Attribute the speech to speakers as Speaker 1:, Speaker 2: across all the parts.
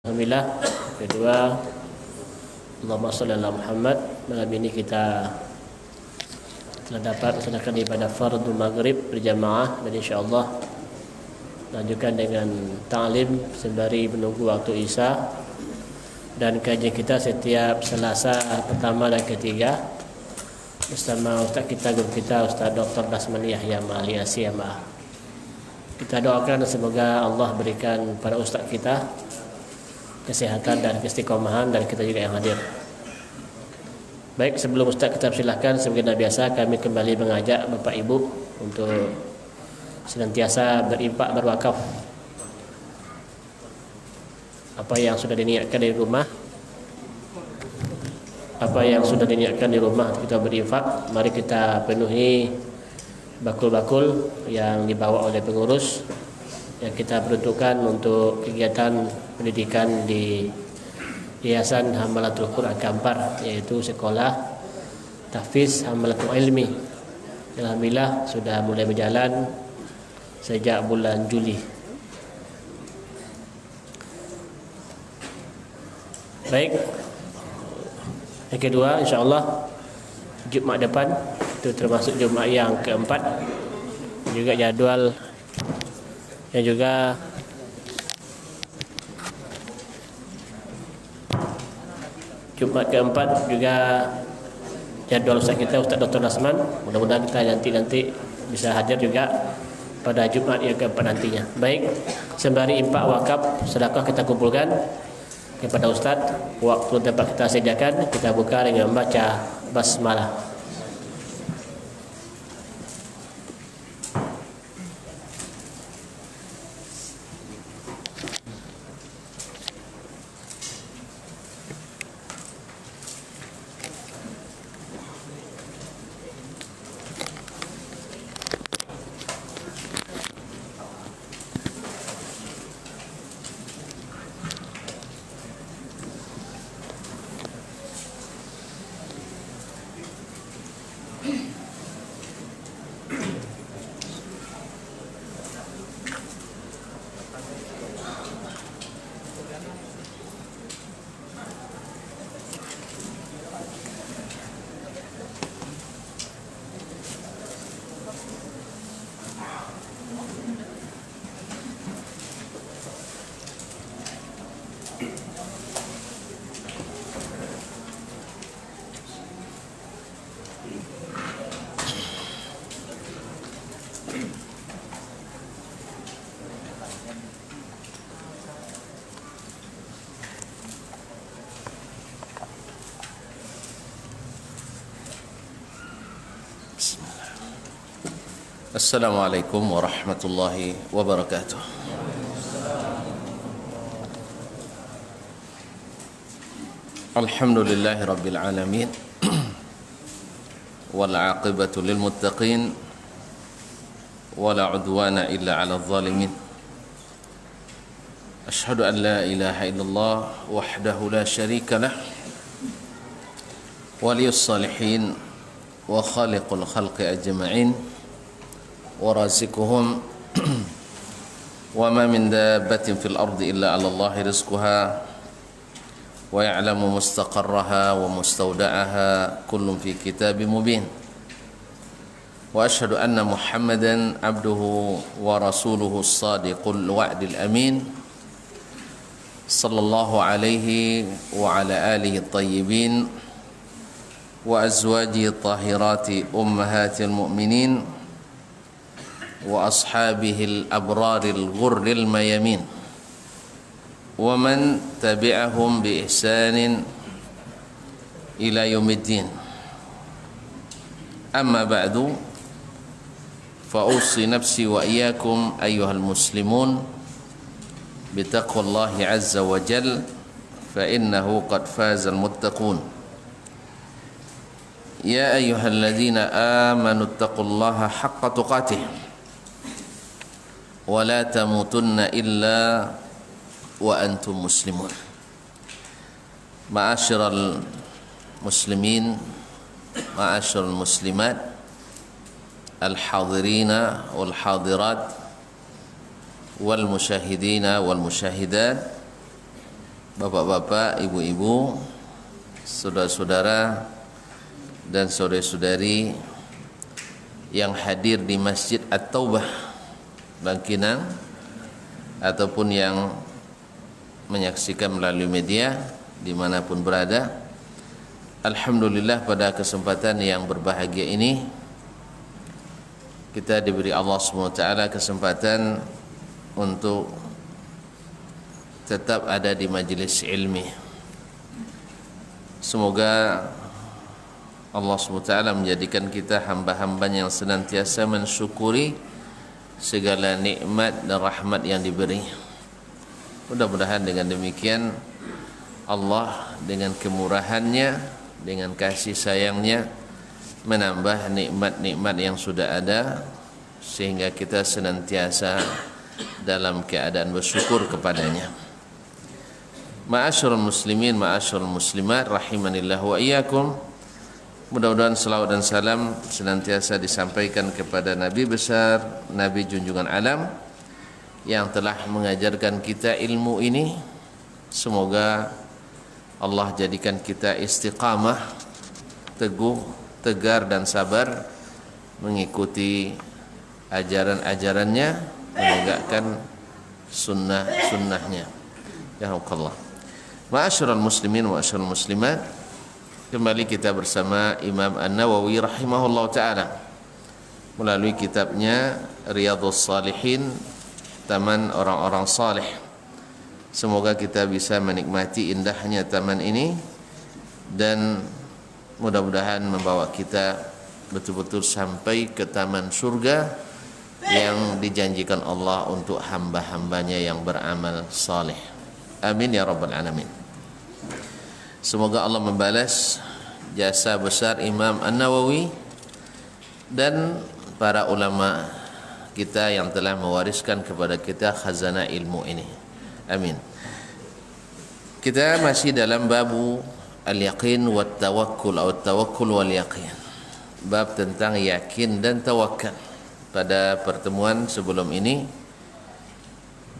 Speaker 1: Alhamdulillah. Kedua, Allahumma salli ala Muhammad. Malam ini kita telah dapat melaksanakan ibadah fardu maghrib berjamaah, dan insyaAllah lanjutkan dengan ta'lim sembari menunggu waktu Isya. Dan kajian kita setiap Selasa pertama dan ketiga bersama Ustaz kita, guru kita, Ustaz Dr. Dasmani Yahya Ma'ali Asyamah. Kita doakan semoga Allah berikan pada Ustaz kita kesehatan dan keistiqomahan, dan kita juga yang hadir. Baik, sebelum Ustaz kita persilahkan, sebagai biasa kami kembali mengajak Bapak Ibu untuk senantiasa berinfak, berwakaf. Apa yang sudah diniatkan di rumah, kita berinfak. Mari kita penuhi bakul-bakul yang dibawa oleh pengurus yang kita peruntukkan untuk kegiatan pendidikan di Yayasan Hamalatul Quran Kampar, yaitu sekolah tahfiz Hamalatul Ilmi. Alhamdulillah sudah mulai berjalan sejak bulan Juli. Baik, yang kedua insyaAllah Jumat depan, itu termasuk Jumat yang keempat, juga jadual yang juga Jumat keempat juga jadual Ustaz kita, Ustaz Dr. Dasman. Mudah-mudahan kita nanti bisa hadir juga pada Jumat yang keempat nantinya. Baik, sembari infak, wakaf, sedekah kita kumpulkan kepada Ustaz. Waktu tempat kita sediakan, kita buka dengan membaca basmalah.
Speaker 2: Assalamualaikum warahmatullahi wabarakatuh. Alhamdulillahi rabbil alamin, wal aqibatu lil muttaqin, wala udwana illa 'alal zalimin. Ashhadu an la ilaha illallah wahdahu la syarika lah, waliyus salihin wa khaliqul khalqi ajma'in, ورازقهم وما من دابة في الأرض إلا على الله رزقها ويعلم مستقرها ومستودعها كل في كتاب مبين وأشهد أن محمدا عبده ورسوله الصادق الوعد الأمين صلى الله عليه وعلى آله الطيبين وأزواجه الطاهرات أمهات المؤمنين وأصحابه الأبرار الغر الميامين ومن تبعهم بإحسان إلى يوم الدين. أما بعد، فأوصي نفسي وإياكم أيها المسلمون بتقوى الله عز وجل، فإنه قد فاز المتقون. يا أيها الذين آمنوا اتقوا الله حق تقاته ولا تموتن إلا وأنتم مسلمون. معاشر المسلمين، معاشر المسلمات، الحاضرين والحاضرات والمشاهدين والمشاهدات bapak-bapak, ibu-ibu, saudara-saudara dan saudari-saudari yang hadir di Masjid At-Taubah Bangkinang ataupun yang menyaksikan melalui media dimanapun berada. Alhamdulillah, pada kesempatan yang berbahagia ini kita diberi Allah SWT kesempatan untuk tetap ada di majelis ilmi. Semoga Allah SWT menjadikan kita hamba-hambanya yang senantiasa mensyukuri segala nikmat dan rahmat yang diberi. Mudah-mudahan dengan demikian Allah dengan kemurahannya, dengan kasih sayangnya menambah nikmat-nikmat yang sudah ada, sehingga kita senantiasa dalam keadaan bersyukur kepadanya. Ma'asyiral muslimin, ma'asyiral muslimat, rahimanillah wa iyyakum. Mudah-mudahan salawat dan salam senantiasa disampaikan kepada Nabi besar, Nabi junjungan alam yang telah mengajarkan kita ilmu ini. Semoga Allah jadikan kita istiqamah, teguh, tegar dan sabar mengikuti ajaran-ajarannya, menegakkan sunnah-sunnahnya. Ya Allah. Ma'asyiral muslimin wa ma'asyiral muslimat, kembali kita bersama Imam An-Nawawi rahimahullah ta'ala melalui kitabnya Riyadhus Salihin, taman orang-orang saleh. Semoga kita bisa menikmati indahnya taman ini dan mudah-mudahan membawa kita betul-betul sampai ke taman surga yang dijanjikan Allah untuk hamba-hambanya yang beramal saleh. Amin ya rabbal alamin. Semoga Allah membalas jasa besar Imam An-Nawawi dan para ulama kita yang telah mewariskan kepada kita khazanah ilmu ini. Amin. Kita masih dalam babu al-yaqin wa tawakkul atau tawakkul wal yaqin. Bab tentang yakin dan tawakal. Pada pertemuan sebelum ini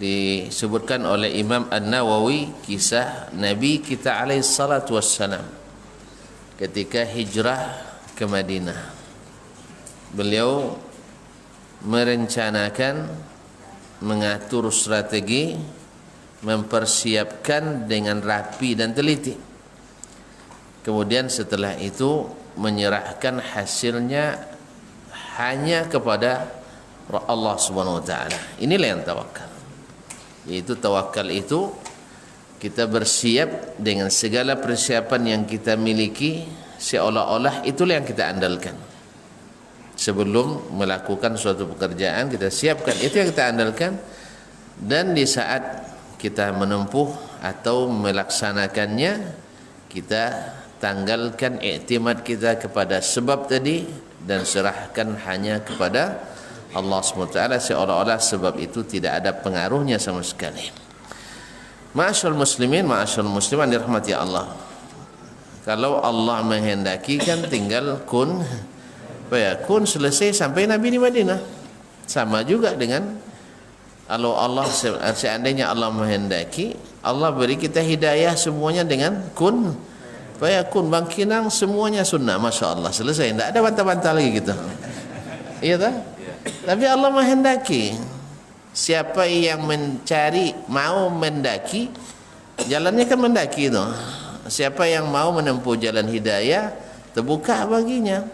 Speaker 2: disebutkan oleh Imam An-Nawawi kisah Nabi kita alaihi salatu wassalam ketika hijrah ke Madinah. Beliau merencanakan, mengatur strategi, mempersiapkan dengan rapi dan teliti. Kemudian setelah itu menyerahkan hasilnya hanya kepada Allah Subhanahu wa taala. Inilah yang tawakal. Yaitu tawakal itu kita bersiap dengan segala persiapan yang kita miliki, seolah-olah itulah yang kita andalkan. Sebelum melakukan suatu pekerjaan kita siapkan, itu yang kita andalkan, dan di saat kita menempuh atau melaksanakannya kita tanggalkan iktimad kita kepada sebab tadi dan serahkan hanya kepada Allah SWT, seolah-olah sebab itu tidak ada pengaruhnya sama sekali. Ma'asyiral muslimin, ma'asyiral musliman dirahmati Allah. Kalau Allah menghendaki kan tinggal kun fayakun, selesai sampai Nabi di Madinah. Sama juga dengan kalau Allah, seandainya Allah menghendaki, Allah beri kita hidayah semuanya dengan kun fayakun. Bangkinang semuanya sunnah, Masya Allah, selesai, tidak ada bantah-bantah lagi gitu. Iya tak? Tapi Allah menghendaki. Siapa yang mencari, mau mendaki, jalannya kan mendaki itu. Siapa yang mau menempuh jalan hidayah, terbuka baginya.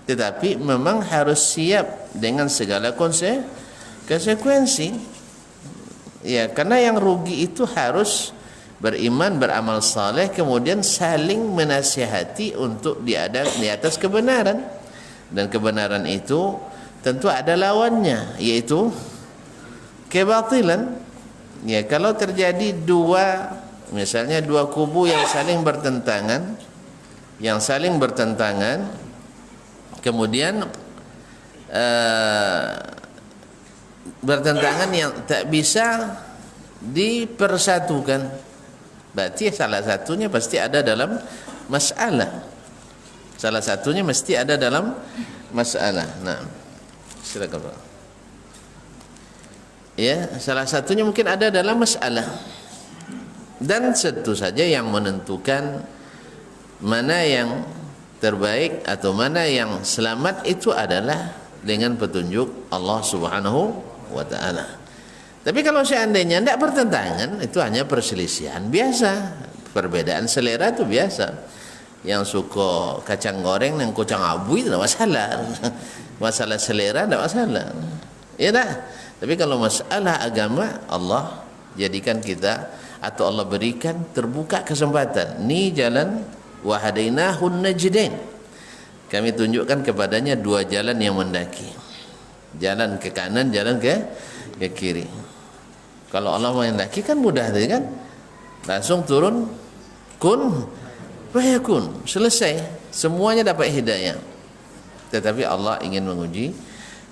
Speaker 2: Tetapi memang harus siap dengan segala konsekuensi. Ya, karena yang rugi itu harus beriman, beramal saleh, kemudian saling menasihati untuk di atas kebenaran. Dan kebenaran itu tentu ada lawannya, yaitu kebatilan. Ya, kalau terjadi misalnya dua kubu yang saling bertentangan, kemudian bertentangan yang tak bisa dipersatukan, berarti salah satunya pasti ada dalam masalah. Nah, silakan Pak. Ya, salah satunya mungkin ada dalam masalah. Dan tentu saja yang menentukan mana yang terbaik atau mana yang selamat itu adalah dengan petunjuk Allah Subhanahu wa taala. Tapi kalau seandainya tidak bertentangan, itu hanya perselisihan biasa. Perbedaan selera itu biasa. Yang suka kacang goreng dan kacang abu itu tidak masalah. Masalah selera tidak masalah. Ya dah. Tapi kalau masalah agama, Allah jadikan kita atau Allah berikan terbuka kesempatan. Ni jalan wa hadainahun najdain. Kami tunjukkan kepadanya dua jalan yang mendaki. Jalan ke kanan, jalan ke kiri. Kalau Allah mendaki kan mudah tadi kan? Langsung turun kun fayakun, selesai. Semuanya dapat hidayah. Tetapi Allah ingin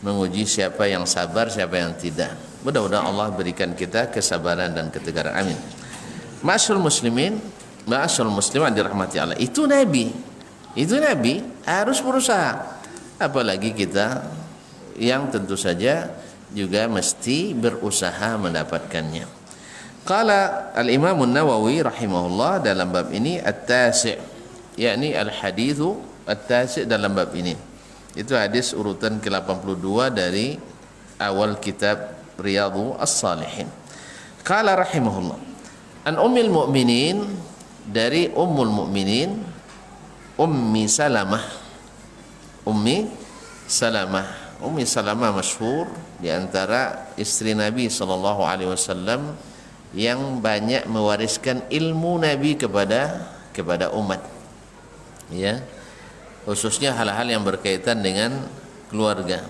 Speaker 2: menguji siapa yang sabar, siapa yang tidak. Mudah-mudahan Allah berikan kita kesabaran dan ketegaran. Amin. Ma'asyiral muslimin, ma'asyiral muslimat dirahmati Allah. Itu Nabi harus berusaha. Apalagi kita yang tentu saja juga mesti berusaha mendapatkannya. Qala al-Imam an-Nawawi rahimahullah dalam bab ini at-tasi', yakni al-haditsu at-tasi' dalam bab ini. Itu hadis urutan ke-82 dari awal kitab Riyadhus Shalihin. Qala rahimahullah an ummil mu'minin, dari ummul mu'minin Ummi Salamah. Ummi Salamah masyhur di antara istri Nabi sallallahu alaihi wasallam yang banyak mewariskan ilmu Nabi kepada umat. Ya. Khususnya hal-hal yang berkaitan dengan keluarga.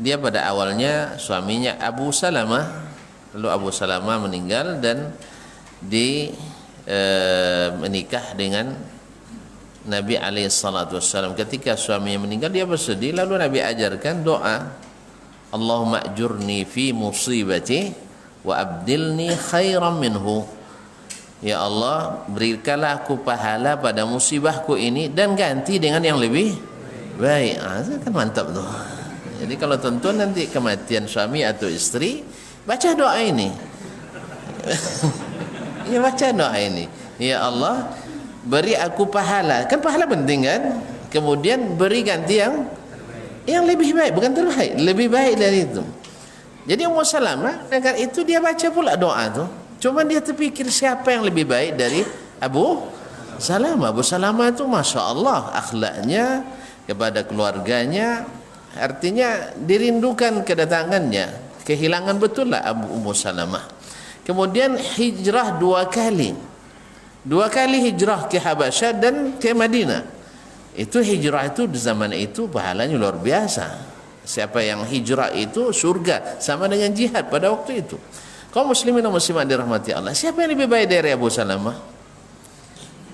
Speaker 2: Dia pada awalnya suaminya Abu Salamah, lalu Abu Salamah meninggal dan menikah dengan Nabi alaihissalam. Ketika suaminya meninggal, dia bersedih, lalu Nabi ajarkan doa, Allahumma ajurni fi musibati wa abdilni khairan minhu. Ya Allah, berikanlah aku pahala pada musibahku ini dan ganti dengan yang lebih baik. Itu kan mantap tuh. Jadi kalau tuan-tuan nanti kematian suami atau istri, baca doa ini. Ya, baca doa ini. Ya Allah, beri aku pahala. Kan pahala penting kan? Kemudian beri ganti yang lebih baik, bukan terbaik, lebih baik dari itu. Jadi Ummu Salamah dengan itu dia baca pula doa tu. Cuma dia terfikir siapa yang lebih baik dari Abu Salamah. Abu Salamah itu Masya Allah akhlaknya kepada keluarganya, artinya dirindukan kedatangannya. Kehilangan betul lah Ummu Salamah. Kemudian hijrah dua kali hijrah ke Habasyah dan ke Madinah. Itu hijrah itu di zaman itu pahalanya luar biasa. Siapa yang hijrah itu surga, sama dengan jihad pada waktu itu. Kaum muslimin dan muslimat dirahmati Allah, siapa yang lebih baik dari Abu Salamah?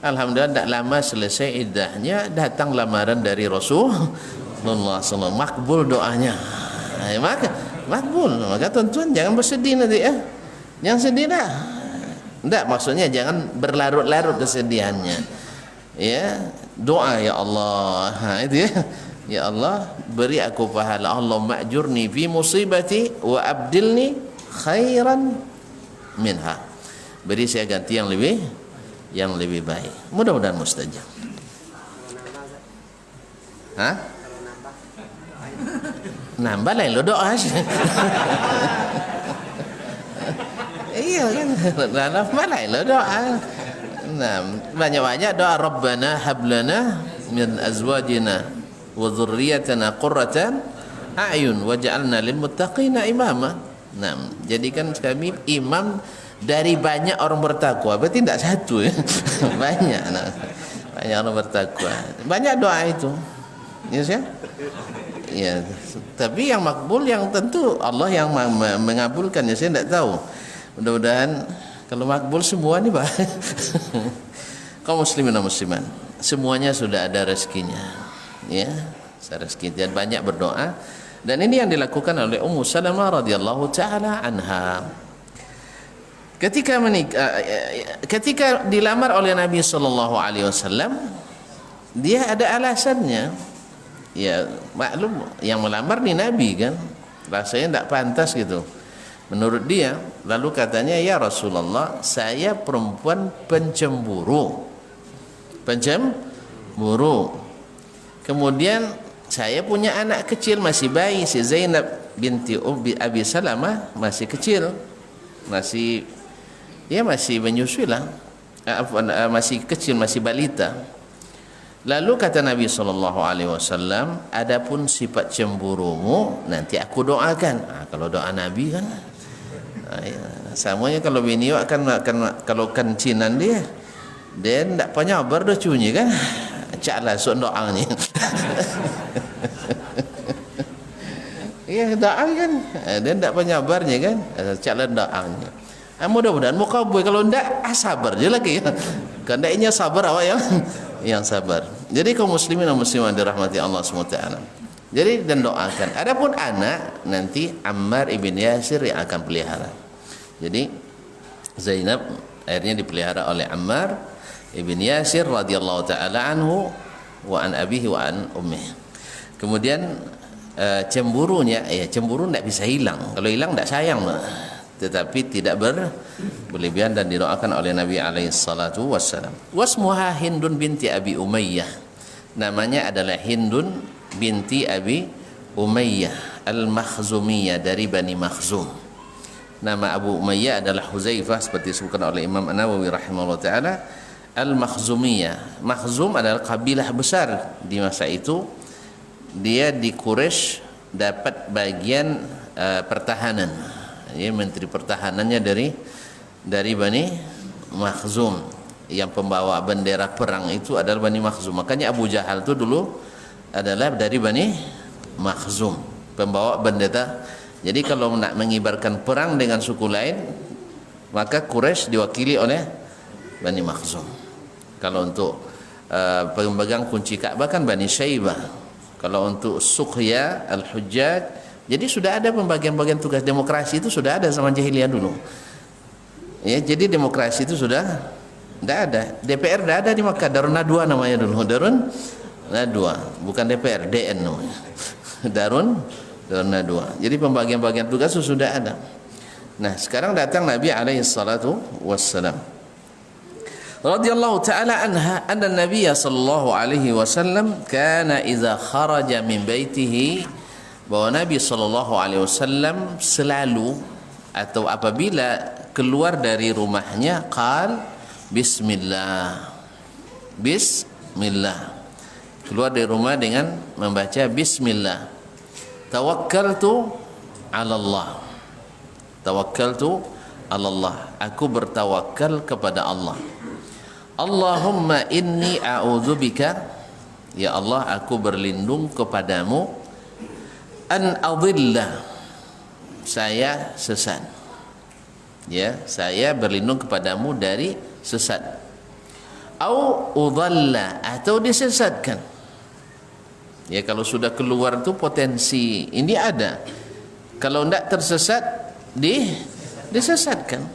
Speaker 2: Alhamdulillah tidak lama selesai iddahnya, datang lamaran dari Rasulullah SAW. Makbul doanya. Makbul. Maka tuan-tuan jangan bersedih nanti ya. Jangan sedih dah. Tidak, maksudnya jangan berlarut-larut kesedihannya. Ya, doa ya Allah. Itu ya. Ya Allah, beri aku pahala. Allahumma ajurni fi musibati wa abdilni khairan minha. Beri saya ganti yang lebih baik. Mudah-mudahan mustajab. Hah? Nambah lain lo doa. Iya kan? Nambah lain lo doa. Nah, banyak-banyak doa Rabbana hablana min azwajina wa dzurriyyatina qurratan a'yun waj'alna lil muttaqina imama. Nah, jadikan kami imam dari banyak orang bertakwa. Berarti tidak satu ya. Banyak orang bertakwa. Banyak doa itu. Ya, yes, ya. Tapi yang makbul yang tentu Allah yang mengabulkan, ya saya tidak tahu. Mudah-mudahan kalau makbul semua ni bah. Kaum muslimin dan muslimat, semuanya sudah ada rezekinya. Ya, rezeki dan banyak berdoa. Dan ini yang dilakukan oleh Ummu Salamah radhiyallahu taala anha. Ketika dilamar oleh Nabi sallallahu alaihi wasallam, dia ada alasannya. Ya, maklum yang melamar ni Nabi kan. Rasanya tidak pantas gitu. Menurut dia, lalu katanya, ya Rasulullah, saya perempuan pencemburu. Kemudian saya punya anak kecil, masih bayi, si Zainab binti Abi Salamah masih kecil, masih menyusui lah, masih kecil, masih balita. Lalu kata Nabi SAW, adapun sifat cemburumu nanti aku doakan. Kalau doa Nabi kan, samanya kalau bini akan kalau kencinan dia tak penyabar dah cunyi kan, caklah sok doanya. Ya doa kan, dia tak penyabarnya kan, caklah doanya. Mudah-mudahan mau kabul, kalau tak sabar je lagi. Kalau taknya sabar awak yang sabar. Jadi kaum muslimin dan muslimat dirahmati Allah SWT. Jadi dan doakan. Adapun anak nanti Ammar ibn Yasir yang akan pelihara. Jadi Zainab akhirnya dipelihara oleh Ammar ibn Yasir radhiyallahu taala anhu wa an abihi wa an ummih. Kemudian cemburunya, cemburu tidak bisa hilang. Kalau hilang tidak sayang, tetapi tidak berlebihan, dan didoakan oleh Nabi alaihi salatu wassalam. Wasmuha Hindun binti Abi Umayyah. Namanya adalah Hindun binti Abi Umayyah Al-Makhzumiyah, dari Bani Makhzum. Nama Abu Umayyah adalah Huzaifah, seperti disebutkan oleh Imam An-Nawawi rahimahullah ta'ala. Al-Makhzumiyah, Makhzum adalah kabilah besar di masa itu. Dia di Quraisy dapat bagian pertahanan, menteri pertahanannya dari Bani Makhzum. Yang pembawa bendera perang itu adalah Bani Makhzum. Makanya Abu Jahal itu dulu adalah dari Bani Makhzum, pembawa bendera. Jadi kalau nak mengibarkan perang dengan suku lain, maka Quraisy diwakili oleh Bani Makhzum. Kalau untuk pemegang kunci Ka'bah kan Bani Syaibah. Kalau untuk Suqya Al-Hujjaj, jadi sudah ada pembagian-bagian tugas. Demokrasi itu sudah ada zaman jahiliyah dulu. Ya, jadi demokrasi itu sudah tidak ada. DPR tidak ada di Makkah. Darun Nadwa namanya dulu. Darun Nadwa, bukan DPR, DN namanya. Darun Nadwa. Jadi pembagian-bagian tugas itu sudah ada. Nah, sekarang datang Nabi alaihi salatu wassalam. Radhiyallahu ta'ala anha anna Nabi sallallahu alaihi wasallam kana idza kharaja min baitihi, bahwa Nabi sallallahu alaihi wasallam selalu atau apabila keluar dari rumahnya, qal bismillah. Keluar dari rumah dengan membaca bismillah. Tawakkaltu 'ala Allah. Aku bertawakal kepada Allah. Allahumma inni a'udzubika, ya Allah, aku berlindung kepadamu, an adilla, saya sesat. Ya, saya berlindung kepadamu dari sesat. Au udalla, atau disesatkan. Ya, kalau sudah keluar tu potensi ini ada. Kalau tidak tersesat, disesatkan.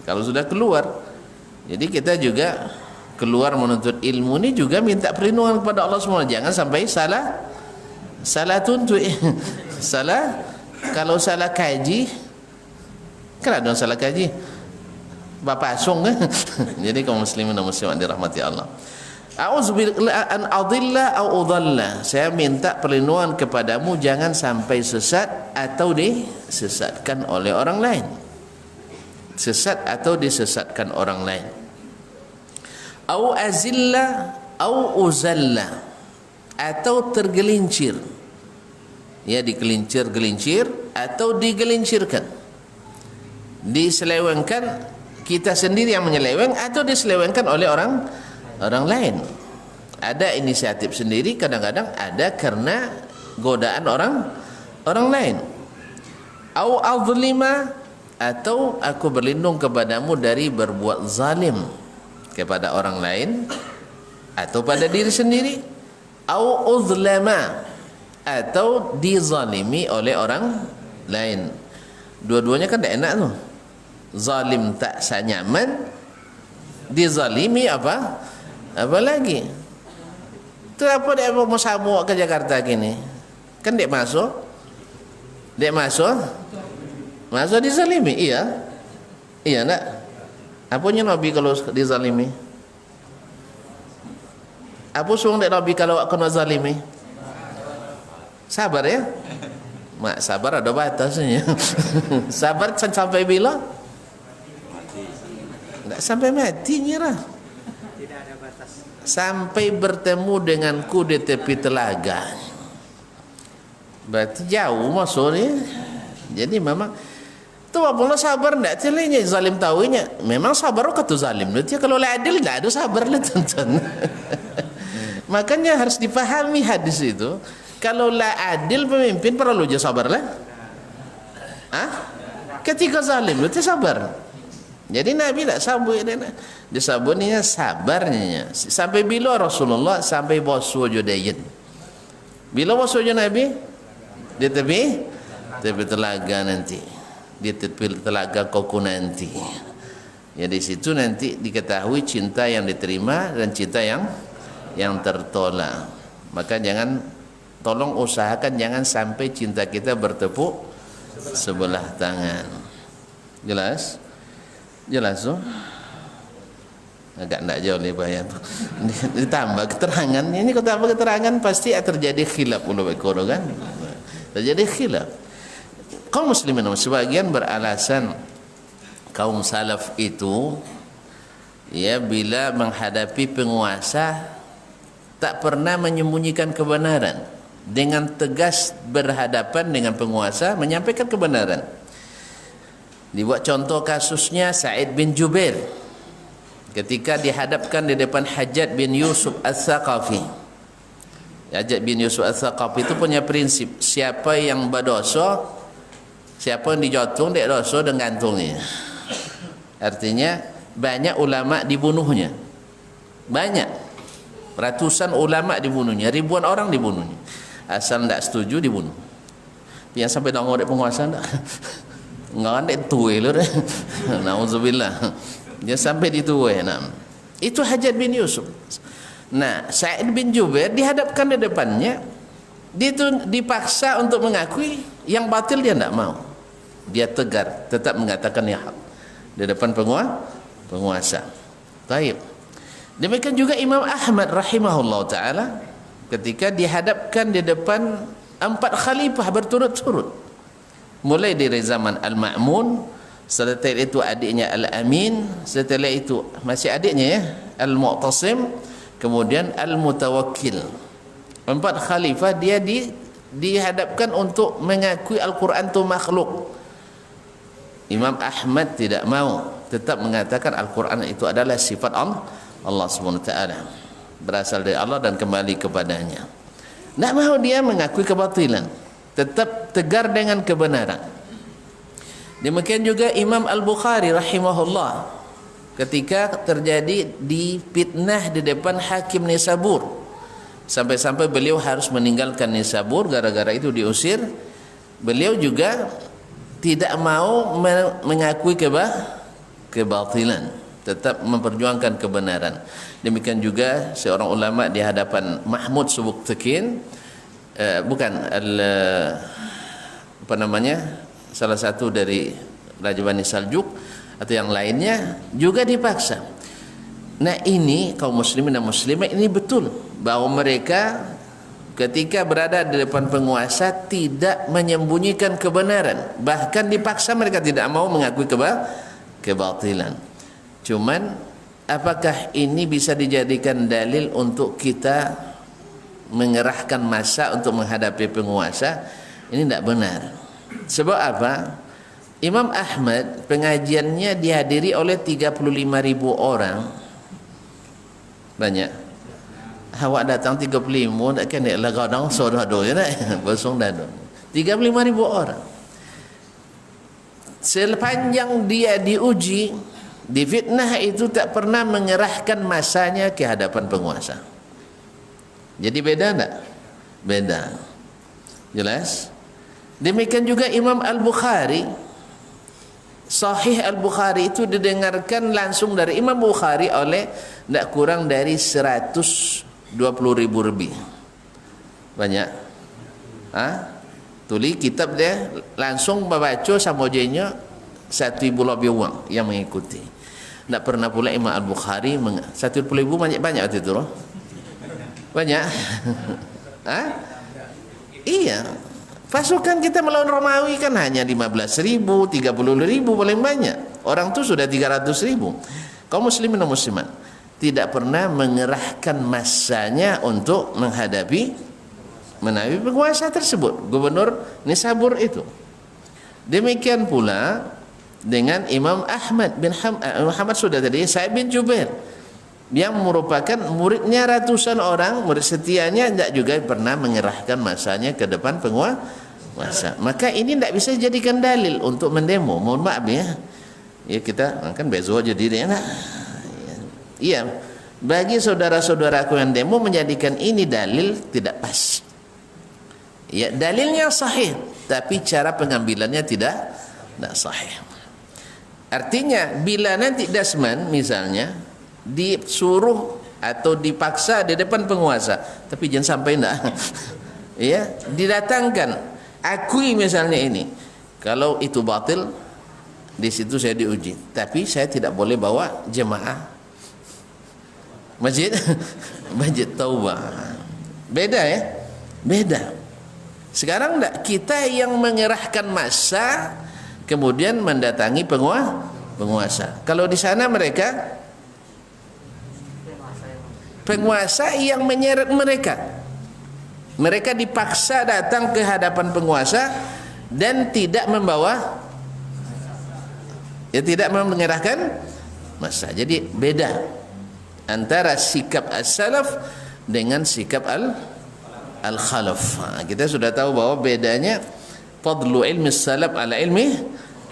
Speaker 2: Kalau sudah keluar. Jadi kita juga keluar menuntut ilmu ni juga minta perlindungan kepada Allah SWT. Jangan sampai salah tuntut. Kalau salah kaji, kan ada salah kaji, bapak asung kan. Jadi kaum muslimin dan muslimat dirahmati Allah. A'udzubillahi an adilla au udalla. Saya minta perlindungan kepadamu jangan sampai sesat atau disesatkan oleh orang lain. Sesat atau disesatkan orang lain. Au azilla au uzalla, atau tergelincir. Ya, digelincir atau digelincirkan. Diselewengkan, kita sendiri yang menyeleweng atau diselewengkan oleh orang lain. Ada inisiatif sendiri, kadang-kadang ada karena godaan orang lain. Au azlima, atau aku berlindung kepadamu dari berbuat zalim kepada orang lain atau pada diri sendiri. Au uzlama, atau dizalimi oleh orang lain. Dua-duanya kan tidak enak tuh. Zalim tak sanyaman, dizalimi apa lagi. Tu apa dia mau sabuk ke Jakarta gini? Kan dek masuk. Masa dizalimi? Iya. Iya enggak? Apanya Nabi kalau dizalimi? Apa suruh Nabi kalau kena zalimi? Sabar ya. Mak sabar ada batasnya. Sabar sampai bila? Enggak sampai mati nyerah. Tidak ada batas. Sampai bertemu denganku di tepi telaga. Berarti jauh maksudnya. Jadi memang tu apa sabar ndak celenya zalim tahunya. Memang sabar kata zalim. Dia kalau adil enggak ada sabar lah tonton. Makanya harus dipahami hadis itu. Kalau la adil pemimpin perlu je sabar lah. Ketika zalim dia sabar. Jadi Nabi tak sabar dia sabarnya sabarnya. Sampai bila Rasulullah sampai basuh Judayn. Bila basuh Nabi? Di tepi telaga nanti. Di tepi telaga Koko nanti. Ya di situ nanti diketahui cinta yang diterima dan cinta yang tertolak. Maka tolong usahakan jangan sampai cinta kita bertepuk sebelah tangan. Jelas? Jelas tu? Agak tak jauh lebih bayar tu. Ditambah keterangan. Ini kalau tambah keterangan pasti terjadi khilaf ulama ekono kan? Terjadi khilaf. Kaum muslimin sebagian beralasan kaum salaf itu ya bila menghadapi penguasa tak pernah menyembunyikan kebenaran, dengan tegas berhadapan dengan penguasa menyampaikan kebenaran. Dibuat contoh kasusnya Sa'id bin Jubair ketika dihadapkan di depan Hajjaj bin Yusuf Al-Thaqafi. Hajjaj bin Yusuf Al-Thaqafi itu punya prinsip, siapa yang berdosa, siapa yang dijatuh dia dosa dan gantungnya. Artinya banyak ulama dibunuhnya, banyak ratusan ulama dibunuhnya, ribuan orang dibunuhnya. Asal tidak setuju dibunuh. Yang sampai nak ngorek penguasa tak? Enggak ada tuai lu deh. Nauzubillah. Dia sampai dituai. Nah, itu Hajjaj bin Yusuf. Nah, Sa'id bin Jubair dihadapkan di depannya, dia itu dipaksa untuk mengakui yang batil, dia tidak mau. Dia tegar, tetap mengatakan yang hak di depan penguasa. Baik. Demikian juga Imam Ahmad rahimahullah ta'ala ketika dihadapkan di depan 4 khalifah berturut-turut, mulai dari zaman Al-Ma'mun, setelah itu adiknya Al-Amin, setelah itu masih adiknya ya Al-Mu'tasim, kemudian Al-Mutawakkil. 4 khalifah dia dihadapkan untuk mengakui Al-Quran itu makhluk. Imam Ahmad tidak mau, tetap mengatakan Al-Quran itu adalah sifat Allah Subhanahu wa taala, berasal dari Allah dan kembali kepadanya. Tak mahu dia mengakui kebatilan, tetap tegar dengan kebenaran. Demikian juga Imam Al-Bukhari rahimahullah ketika terjadi di fitnah di depan Hakim Nisabur, sampai-sampai beliau harus meninggalkan Nisabur, gara-gara itu diusir. Beliau juga tidak mau mengakui kebatilan, tetap memperjuangkan kebenaran. Demikian juga seorang ulama di hadapan Mahmud Subuktekin, salah satu dari Raja Bani Saljuk atau yang lainnya juga dipaksa. Nah ini kaum muslimin dan muslimat ini betul bahwa mereka ketika berada di depan penguasa tidak menyembunyikan kebenaran, bahkan dipaksa mereka tidak mau mengakui kebatilan. Cuman apakah ini bisa dijadikan dalil untuk kita mengerahkan massa untuk menghadapi penguasa? Ini tidak benar. Sebab apa? Imam Ahmad pengajiannya dihadiri oleh 35.000 orang. Banyak. Awak datang 35, tak kena lah kadang sudah ada ya nak. Bosong dah ada. 35.000 orang. Sepanjang dia diuji, di fitnah itu tak pernah mengerahkan masanya ke hadapan penguasa. Jadi beda tak? Beda. Jelas? Demikian juga Imam Al-Bukhari. Sahih Al-Bukhari itu didengarkan langsung dari Imam Bukhari oleh tak kurang dari 120.000 lebih. Banyak. Tulis kitab dia langsung membaca sama jenya 1,000 lebih uang yang mengikuti. Tak pernah pula Imam Al-Bukhari 1,000 banyak waktu itu loh. Banyak. Hah? Iya. Pasukan kita melawan Romawi kan hanya 15.000, 30.000 paling banyak. Orang tu sudah 300.000. Kaum muslimin dan muslimat tidak pernah mengerahkan masanya untuk menghadapi penguasa tersebut, gubernur Nisabur itu. Demikian pula dengan Imam Ahmad bin Muhammad sudah tadi, Sa'id bin Jubair yang merupakan muridnya ratusan orang, murid setianya, tidak juga pernah mengerahkan masanya ke depan penguasa. Maka ini tidak bisa jadikan dalil untuk mendemo. Mohon maaf ya. Ya kita kan bezo aja diri enak. Iya. Bagi saudara-saudaraku yang demo menjadikan ini dalil tidak pas. Ya, dalilnya sahih, tapi cara pengambilannya tidak sahih. Artinya bila nanti Dasman misalnya disuruh atau dipaksa di depan penguasa, tapi jangan sampai enggak ya, didatangkan, akui misalnya ini, kalau itu batil, di situ saya diuji, tapi saya tidak boleh bawa jemaah masjid taubah. Beda ya, beda. Sekarang enggak, kita yang mengerahkan massa kemudian mendatangi penguasa. Kalau di sana penguasa yang menyeret mereka dipaksa datang ke hadapan penguasa dan tidak membawa, ya tidak mengerahkan massa. Jadi beda antara sikap as-salaf dengan sikap al-khalaf. Kita sudah tahu bahwa bedanya fadlu ilmi salaf ala ilmi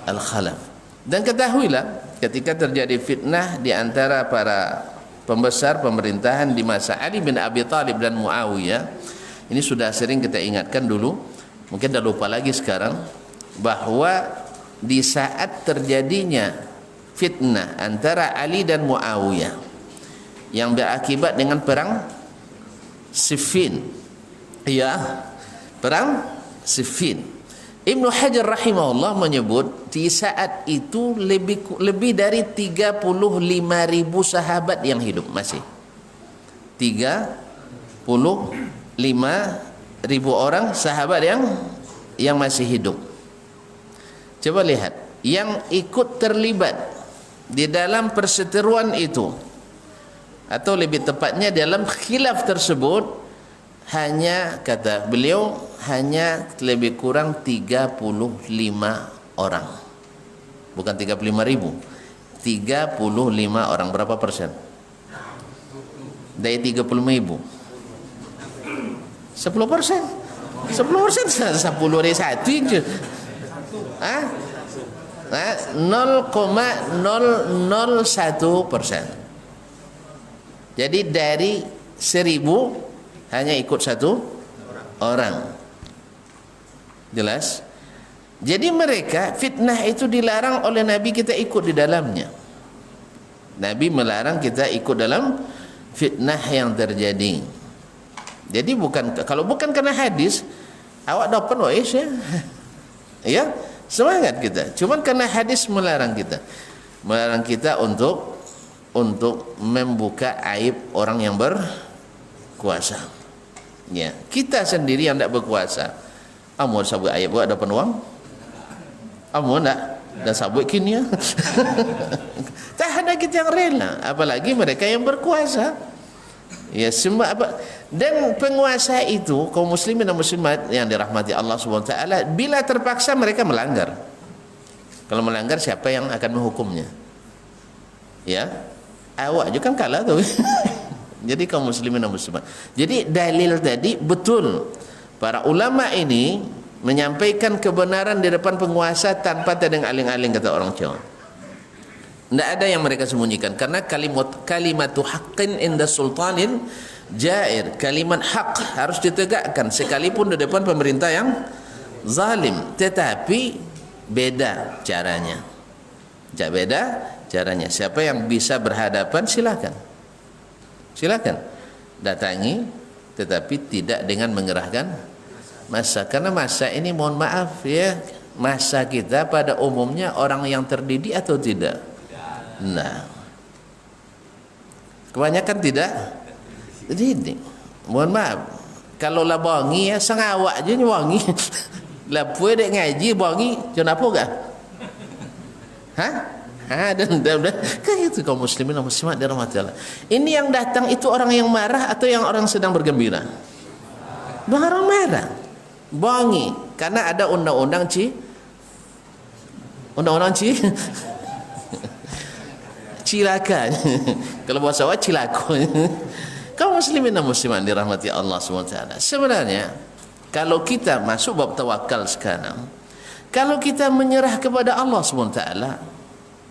Speaker 2: al-khalaf. Dan ketahuilah ketika terjadi fitnah di antara para pembesar pemerintahan di masa Ali bin Abi Thalib dan Muawiyah, ini sudah sering kita ingatkan dulu, mungkin dah lupa lagi sekarang, bahwa di saat terjadinya fitnah antara Ali dan Muawiyah yang berakibat dengan perang Siffin, ya, perang Siffin, Ibnu Hajar rahimahullah menyebut di saat itu lebih dari 35.000 sahabat yang hidup masih. 35.000 orang sahabat yang masih hidup. Coba lihat, yang ikut terlibat di dalam perseteruan itu, atau lebih tepatnya dalam khilaf tersebut, hanya, kata beliau, hanya lebih kurang 35 orang. Bukan 35.000, 35 orang. Berapa persen? Dari 35.000 10%. 10% 10 dari 1 je. 0,001%. Jadi dari 1.000 hanya ikut 1 orang. Jelas? Jadi mereka, fitnah itu dilarang oleh Nabi kita ikut di dalamnya. Nabi melarang kita ikut dalam fitnah yang terjadi. Jadi kalau bukan karena hadis, awak dapat wais ya. Ya, semangat kita. Cuman karena hadis melarang kita. Melarang kita untuk membuka aib orang yang berkuasa. Ya, kita sendiri yang tidak berkuasa. Amun sabut ayat buat dapat uang? Amun tak? Dan sabut kini ya. Tak ada kita yang rela, apalagi mereka yang berkuasa. Ya, semua apa? Dan penguasa itu, kaum muslimin dan muslimat yang dirahmati Allah Subhanahu wa taala, bila terpaksa mereka melanggar. Kalau melanggar, siapa yang akan menghukumnya? Ya, awak juga kan kalah tu. Jadi kaum muslimin dan muslimat. Jadi dalil tadi betul. Para ulama ini menyampaikan kebenaran di depan penguasa tanpa tedeng aling-aling, kata orang Jawa. Tidak ada yang mereka sembunyikan, karena kalimatu haqqin inda sultanin jair. Kalimat hak harus ditegakkan sekalipun di depan pemerintah yang zalim. Tetapi beda caranya. Beda caranya. Siapa yang bisa berhadapan, silakan datangi, tetapi tidak dengan mengerahkan Masa, karena masa ini mohon maaf ya, masa kita pada umumnya orang yang terdidik atau tidak? Nah, kebanyakan tidak terdidik. Mohon maaf, kalau lah bongi ya sengawak je ni bongi. Lah puai dek ngaji bongi, kenapa gak? Hah? Dan kan itu kaum muslimin dan muslimat dirahmati Allah. Ini yang datang itu orang yang marah atau yang orang sedang bergembira? Orang marah. Bongi karena ada undang-undang cilaka. Kalau bahasa awak cilako. Kaum muslimin dan muslimat dirahmati Allah SWT. Sebenarnya kalau kita masuk bab tawakal sekarang, kalau kita menyerah kepada Allah SWT,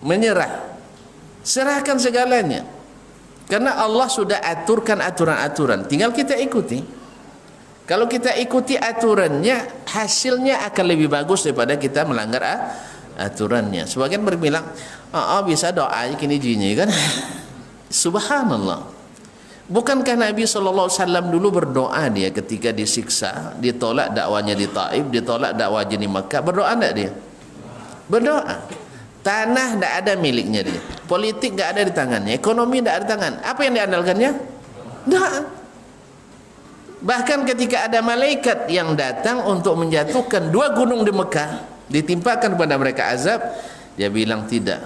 Speaker 2: menyerah, serahkan segalanya, karena Allah sudah aturkan aturan-aturan, tinggal kita ikuti. Kalau kita ikuti aturannya, hasilnya akan lebih bagus daripada kita melanggar aturannya. Sebagian berbilang, bisa doa aja kini jinnya kan. Subhanallah. Bukankah Nabi SAW dulu berdoa dia ketika disiksa, ditolak dakwanya di Taif, ditolak dakwanya di Makkah, berdoa enggak dia? Berdoa. Tanah tidak ada miliknya dia, politik tidak ada di tangannya, ekonomi tidak ada di tangan. Apa yang diandalkannya? Doa. Bahkan ketika ada malaikat yang datang untuk menjatuhkan 2 gunung di Mekah, ditimpakan kepada mereka azab, dia bilang tidak,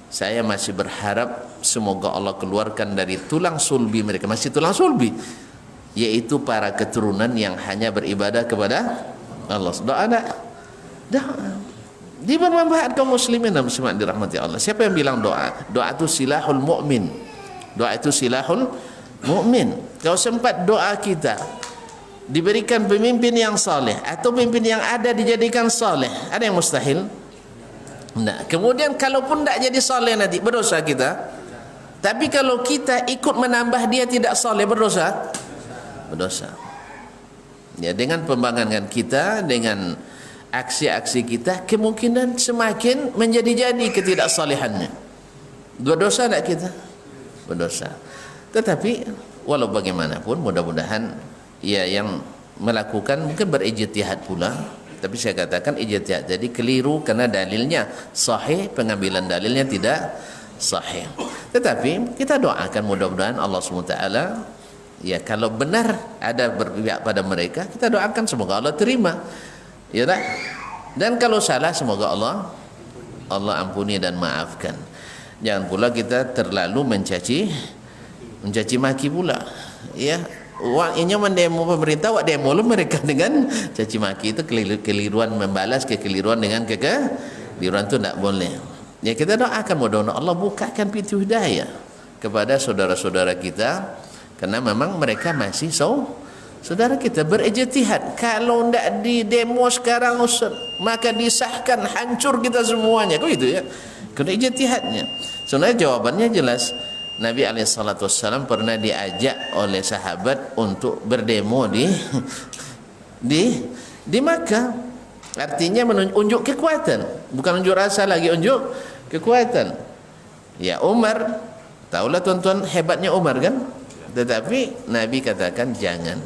Speaker 2: saya masih berharap semoga Allah keluarkan dari tulang sulbi mereka, masih tulang sulbi, yaitu para keturunan yang hanya beribadah kepada Allah. Doa tak? Doa. Dia bermanfaat kaum muslimin dan muslimat dirahmati Allah. Siapa yang bilang doa? Doa itu silahul mu'min. Doa itu silahul mu'min. Kalau sempat doa kita diberikan pemimpin yang saleh atau pemimpin yang ada dijadikan saleh, ada yang mustahil? Nah, kemudian kalaupun tidak jadi saleh nanti berdosa kita. Tapi kalau kita ikut menambah dia tidak saleh, berdosa? Berdosa. Ya, dengan pembangunan kita, dengan aksi-aksi kita, kemungkinan semakin menjadi-jadi ketidaksalehannya. Berdosa tak kita? Berdosa. Tetapi walau bagaimanapun, mudah-mudahan ya yang melakukan mungkin berijtihad pula. Tapi saya katakan ijtihad jadi keliru karena dalilnya sahih, pengambilan dalilnya tidak sahih. Tetapi kita doakan mudah-mudahan Allah SWT, ya kalau benar ada berpihak pada mereka, kita doakan semoga Allah terima. Ya tak? Dan kalau salah semoga Allah ampuni dan maafkan. Jangan pula kita terlalu mencaci maki pula. Ya, wang ini mendemo pemerintah, wak demo lu mereka dengan caci maki, itu keliruan, membalas kekeliruan dengan kekeliruan itu tidak boleh. Ya, kita doakan mudah-mudahan Allah bukakan pintu hidayah kepada saudara-saudara kita, karena memang mereka masih saudara kita berijtihad. Kalau tidak di demo sekarang maka disahkan, hancur kita semuanya. Kok itu ya? Kena ijtihadnya. Sebenarnya jawabannya jelas. Nabi SAW pernah diajak oleh sahabat untuk berdemo di Makkah. Artinya menunjuk kekuatan, bukan unjuk rasa lagi, unjuk kekuatan. Ya, Umar, tahulah tuan-tuan hebatnya Umar kan? Tetapi Nabi katakan jangan,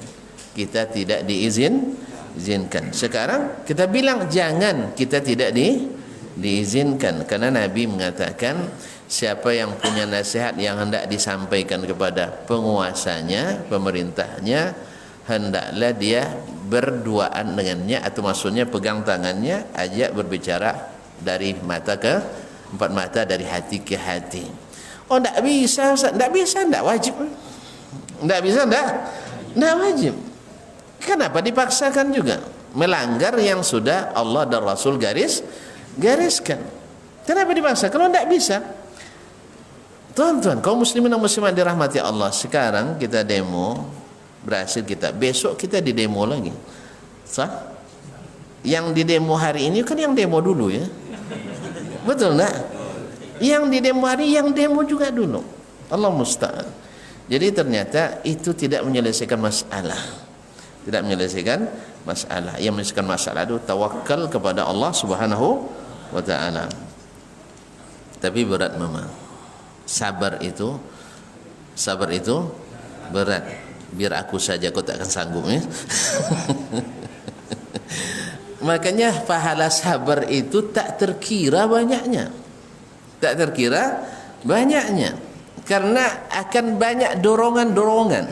Speaker 2: kita tidak diizinkan. Sekarang kita bilang jangan, kita tidak diizinkan, karena Nabi mengatakan siapa yang punya nasihat yang hendak disampaikan kepada penguasanya, pemerintahnya, hendaklah dia berduaan dengannya, atau maksudnya pegang tangannya, ajak berbicara dari mata ke empat mata, dari hati ke hati. Oh, tidak bisa, tidak bisa, tidak wajib. Tidak bisa, tidak wajib. Kenapa dipaksakan juga? Melanggar yang sudah Allah dan Rasul gariskan. Kenapa dipaksa? Kalau tidak bisa. Tuan-tuan, kaum muslimin dan muslimat dirahmati Allah, sekarang kita demo, berhasil kita, besok kita di demo lagi. Sah? Yang di demo hari ini kan yang demo dulu ya. Betul tak? Yang di demo hari, yang demo juga dulu. Allah musta'an. Jadi ternyata itu tidak menyelesaikan masalah. Tidak menyelesaikan masalah. Yang menyelesaikan masalah itu tawakal kepada Allah Subhanahu wa ta'ala. Tapi berat memang. Sabar itu berat. Biar aku saja, kau tak akan sanggup ya. Makanya pahala sabar itu tak terkira banyaknya. Tak terkira banyaknya. Karena akan banyak dorongan-dorongan.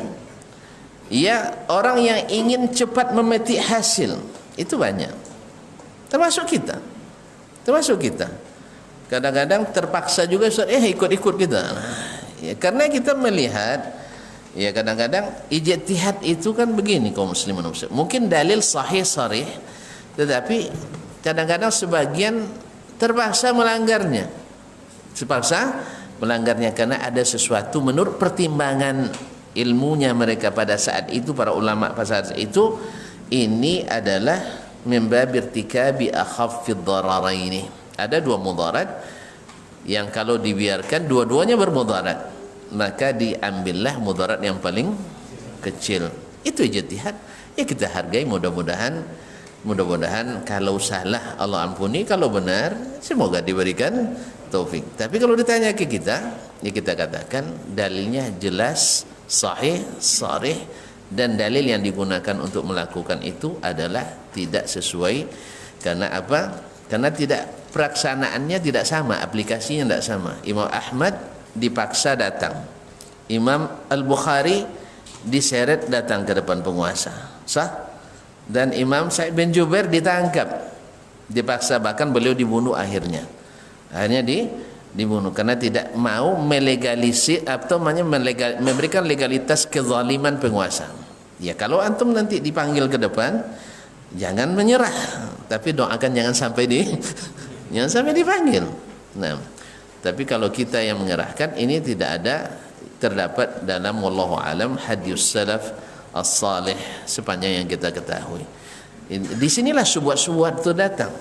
Speaker 2: Ya, orang yang ingin cepat memetik hasil itu banyak. Termasuk kita. Termasuk kita. Kadang-kadang terpaksa juga Ustaz, ikut-ikut kita. Ya, karena kita melihat, ya kadang-kadang ijtihad itu kan begini kaum muslimin. Mungkin dalil sahih sarih, tetapi kadang-kadang sebagian terpaksa melanggarnya. Terpaksa melanggarnya karena ada sesuatu menurut pertimbangan ilmunya mereka pada saat itu, para ulama pada saat itu, ini adalah membabir tikabi akhaffid dararaini. Ada dua mudarat yang kalau dibiarkan dua-duanya bermudarat, maka diambillah mudarat yang paling kecil. Itu ijtihad. Ya kita hargai, mudah-mudahan kalau salah Allah ampuni, kalau benar semoga diberikan taufik. Tapi kalau ditanya ke kita, ya kita katakan dalilnya jelas, sahih, sarih, dan dalil yang digunakan untuk melakukan itu adalah tidak sesuai. Karena apa? Karena pelaksanaannya tidak sama, aplikasinya tidak sama. Imam Ahmad dipaksa datang, Imam Al-Bukhari diseret datang ke depan penguasa, sah? Dan Imam Sa'id bin Jubair ditangkap, dipaksa, bahkan beliau dibunuh akhirnya dibunuh karena tidak mau melegalisir atau memberikan legalitas kezaliman penguasa. Ya kalau antum nanti dipanggil ke depan, jangan menyerah, tapi doakan jangan sampai dipanggil. Nah, tapi kalau kita yang mengerahkan, ini terdapat dalam wallahu alam hadis salaf as-salih sepanjang yang kita ketahui. Di sinilah subuhat-subuhat itu datang,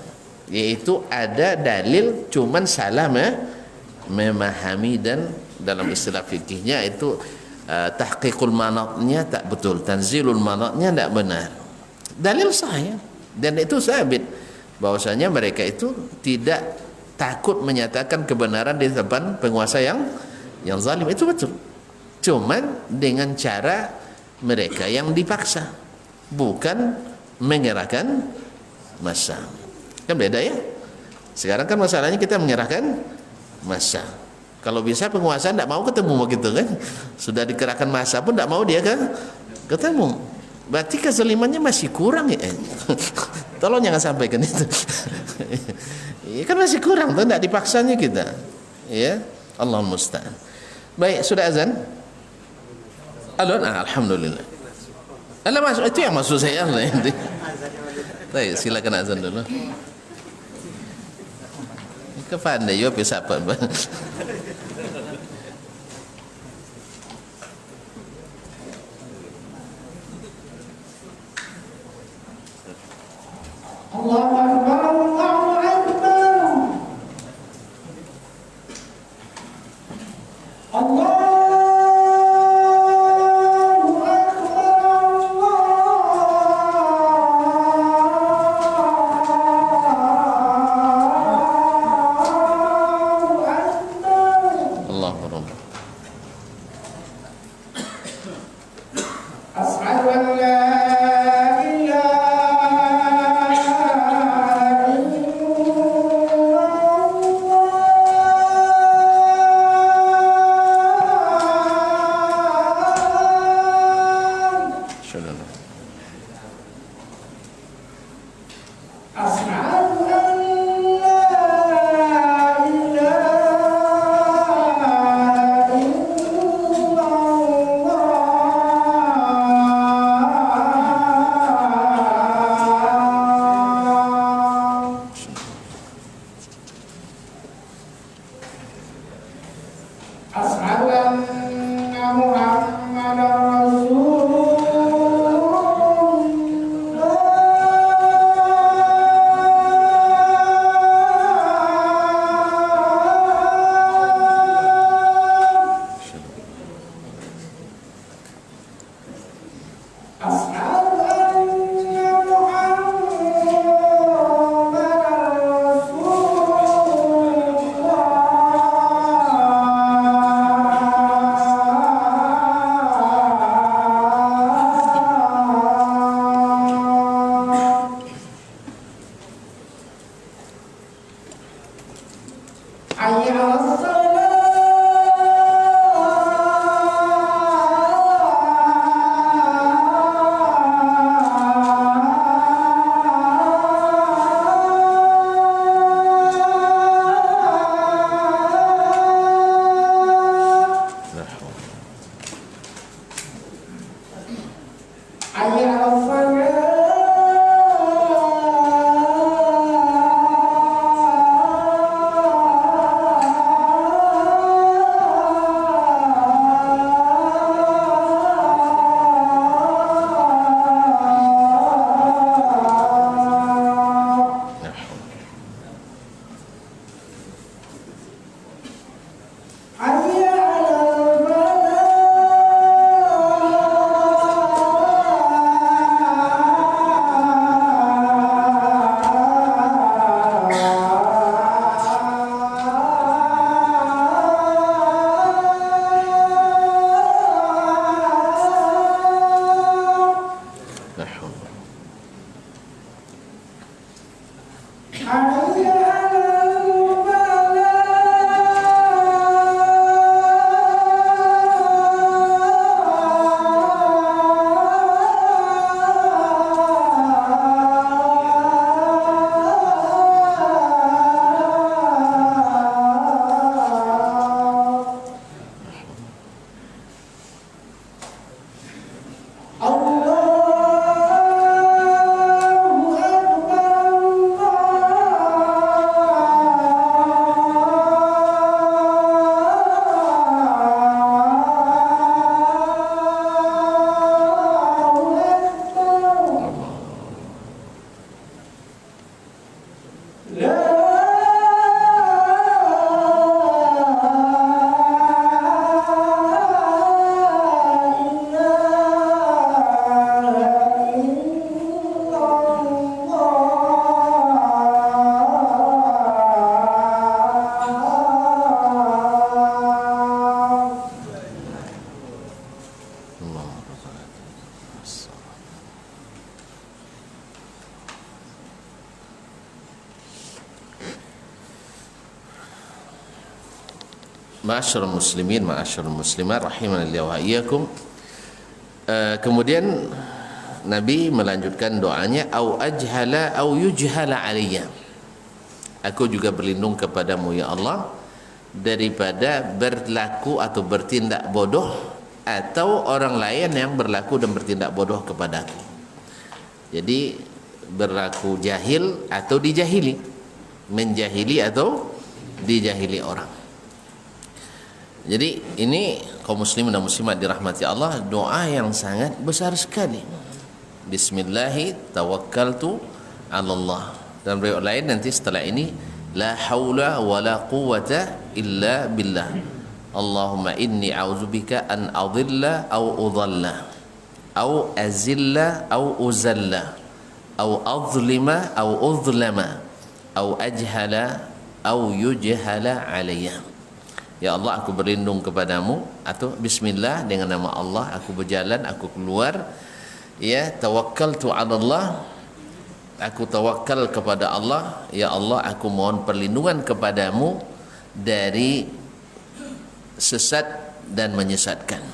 Speaker 2: yaitu ada dalil cuman salah memahami, dan dalam istilah fikihnya itu tahqiqul manatnya tak betul, tanzilul manatnya tak benar. Dalil sahih dan itu sabit bahwasanya mereka itu tidak takut menyatakan kebenaran di depan penguasa yang zalim, itu betul. Cuman dengan cara mereka yang dipaksa, bukan mengerahkan massa. Kan beda ya. Sekarang kan masalahnya kita mengerahkan massa. Kalau bisa penguasa tidak mau ketemu begitu kan. Sudah dikerahkan massa pun tidak mau dia kan ketemu. Berarti kezalimannya masih kurang ya. Tolong jangan sampaikan itu. Ya, kan masih kurang tuh, tidak dipaksanya kita. Ya, Allahul musta'an. Baik, sudah azan? Alon, alhamdulillah. Allah masuk, itu yang maksud saya. Baik, silakan azan dulu. Kepandai yo bisa apa?
Speaker 3: Allahu Akbar, Allahu Akbar. Allah
Speaker 2: Ma'asyiral muslimin, ma'asyiral muslimat, rahimanallahu wa iyyakum. Kemudian Nabi melanjutkan doanya, au ajhala au yujhala alayya. Aku juga berlindung kepadamu ya Allah daripada berlaku atau bertindak bodoh atau orang lain yang berlaku dan bertindak bodoh kepadaku. Jadi berlaku jahil atau dijahili, menjahili atau dijahili orang. Jadi ini kaum muslimin dan muslimat dirahmati Allah, doa yang sangat besar sekali. Bismillahi tawakkaltu 'ala Allah. Dan riwayat lain nanti setelah ini, la haula wala quwwata illa billah. Allahumma inni a'udzubika an adhilla aw udhalla aw azilla aw uzalla aw adhlima aw udhlama aw ajhala aw yujhala alayya. Ya Allah, aku berlindung kepadamu, atau bismillah, dengan nama Allah aku berjalan, aku keluar, ya, tawakkaltu 'ala Allah, aku tawakal kepada Allah. Ya Allah, aku mohon perlindungan kepadamu dari sesat dan menyesatkan,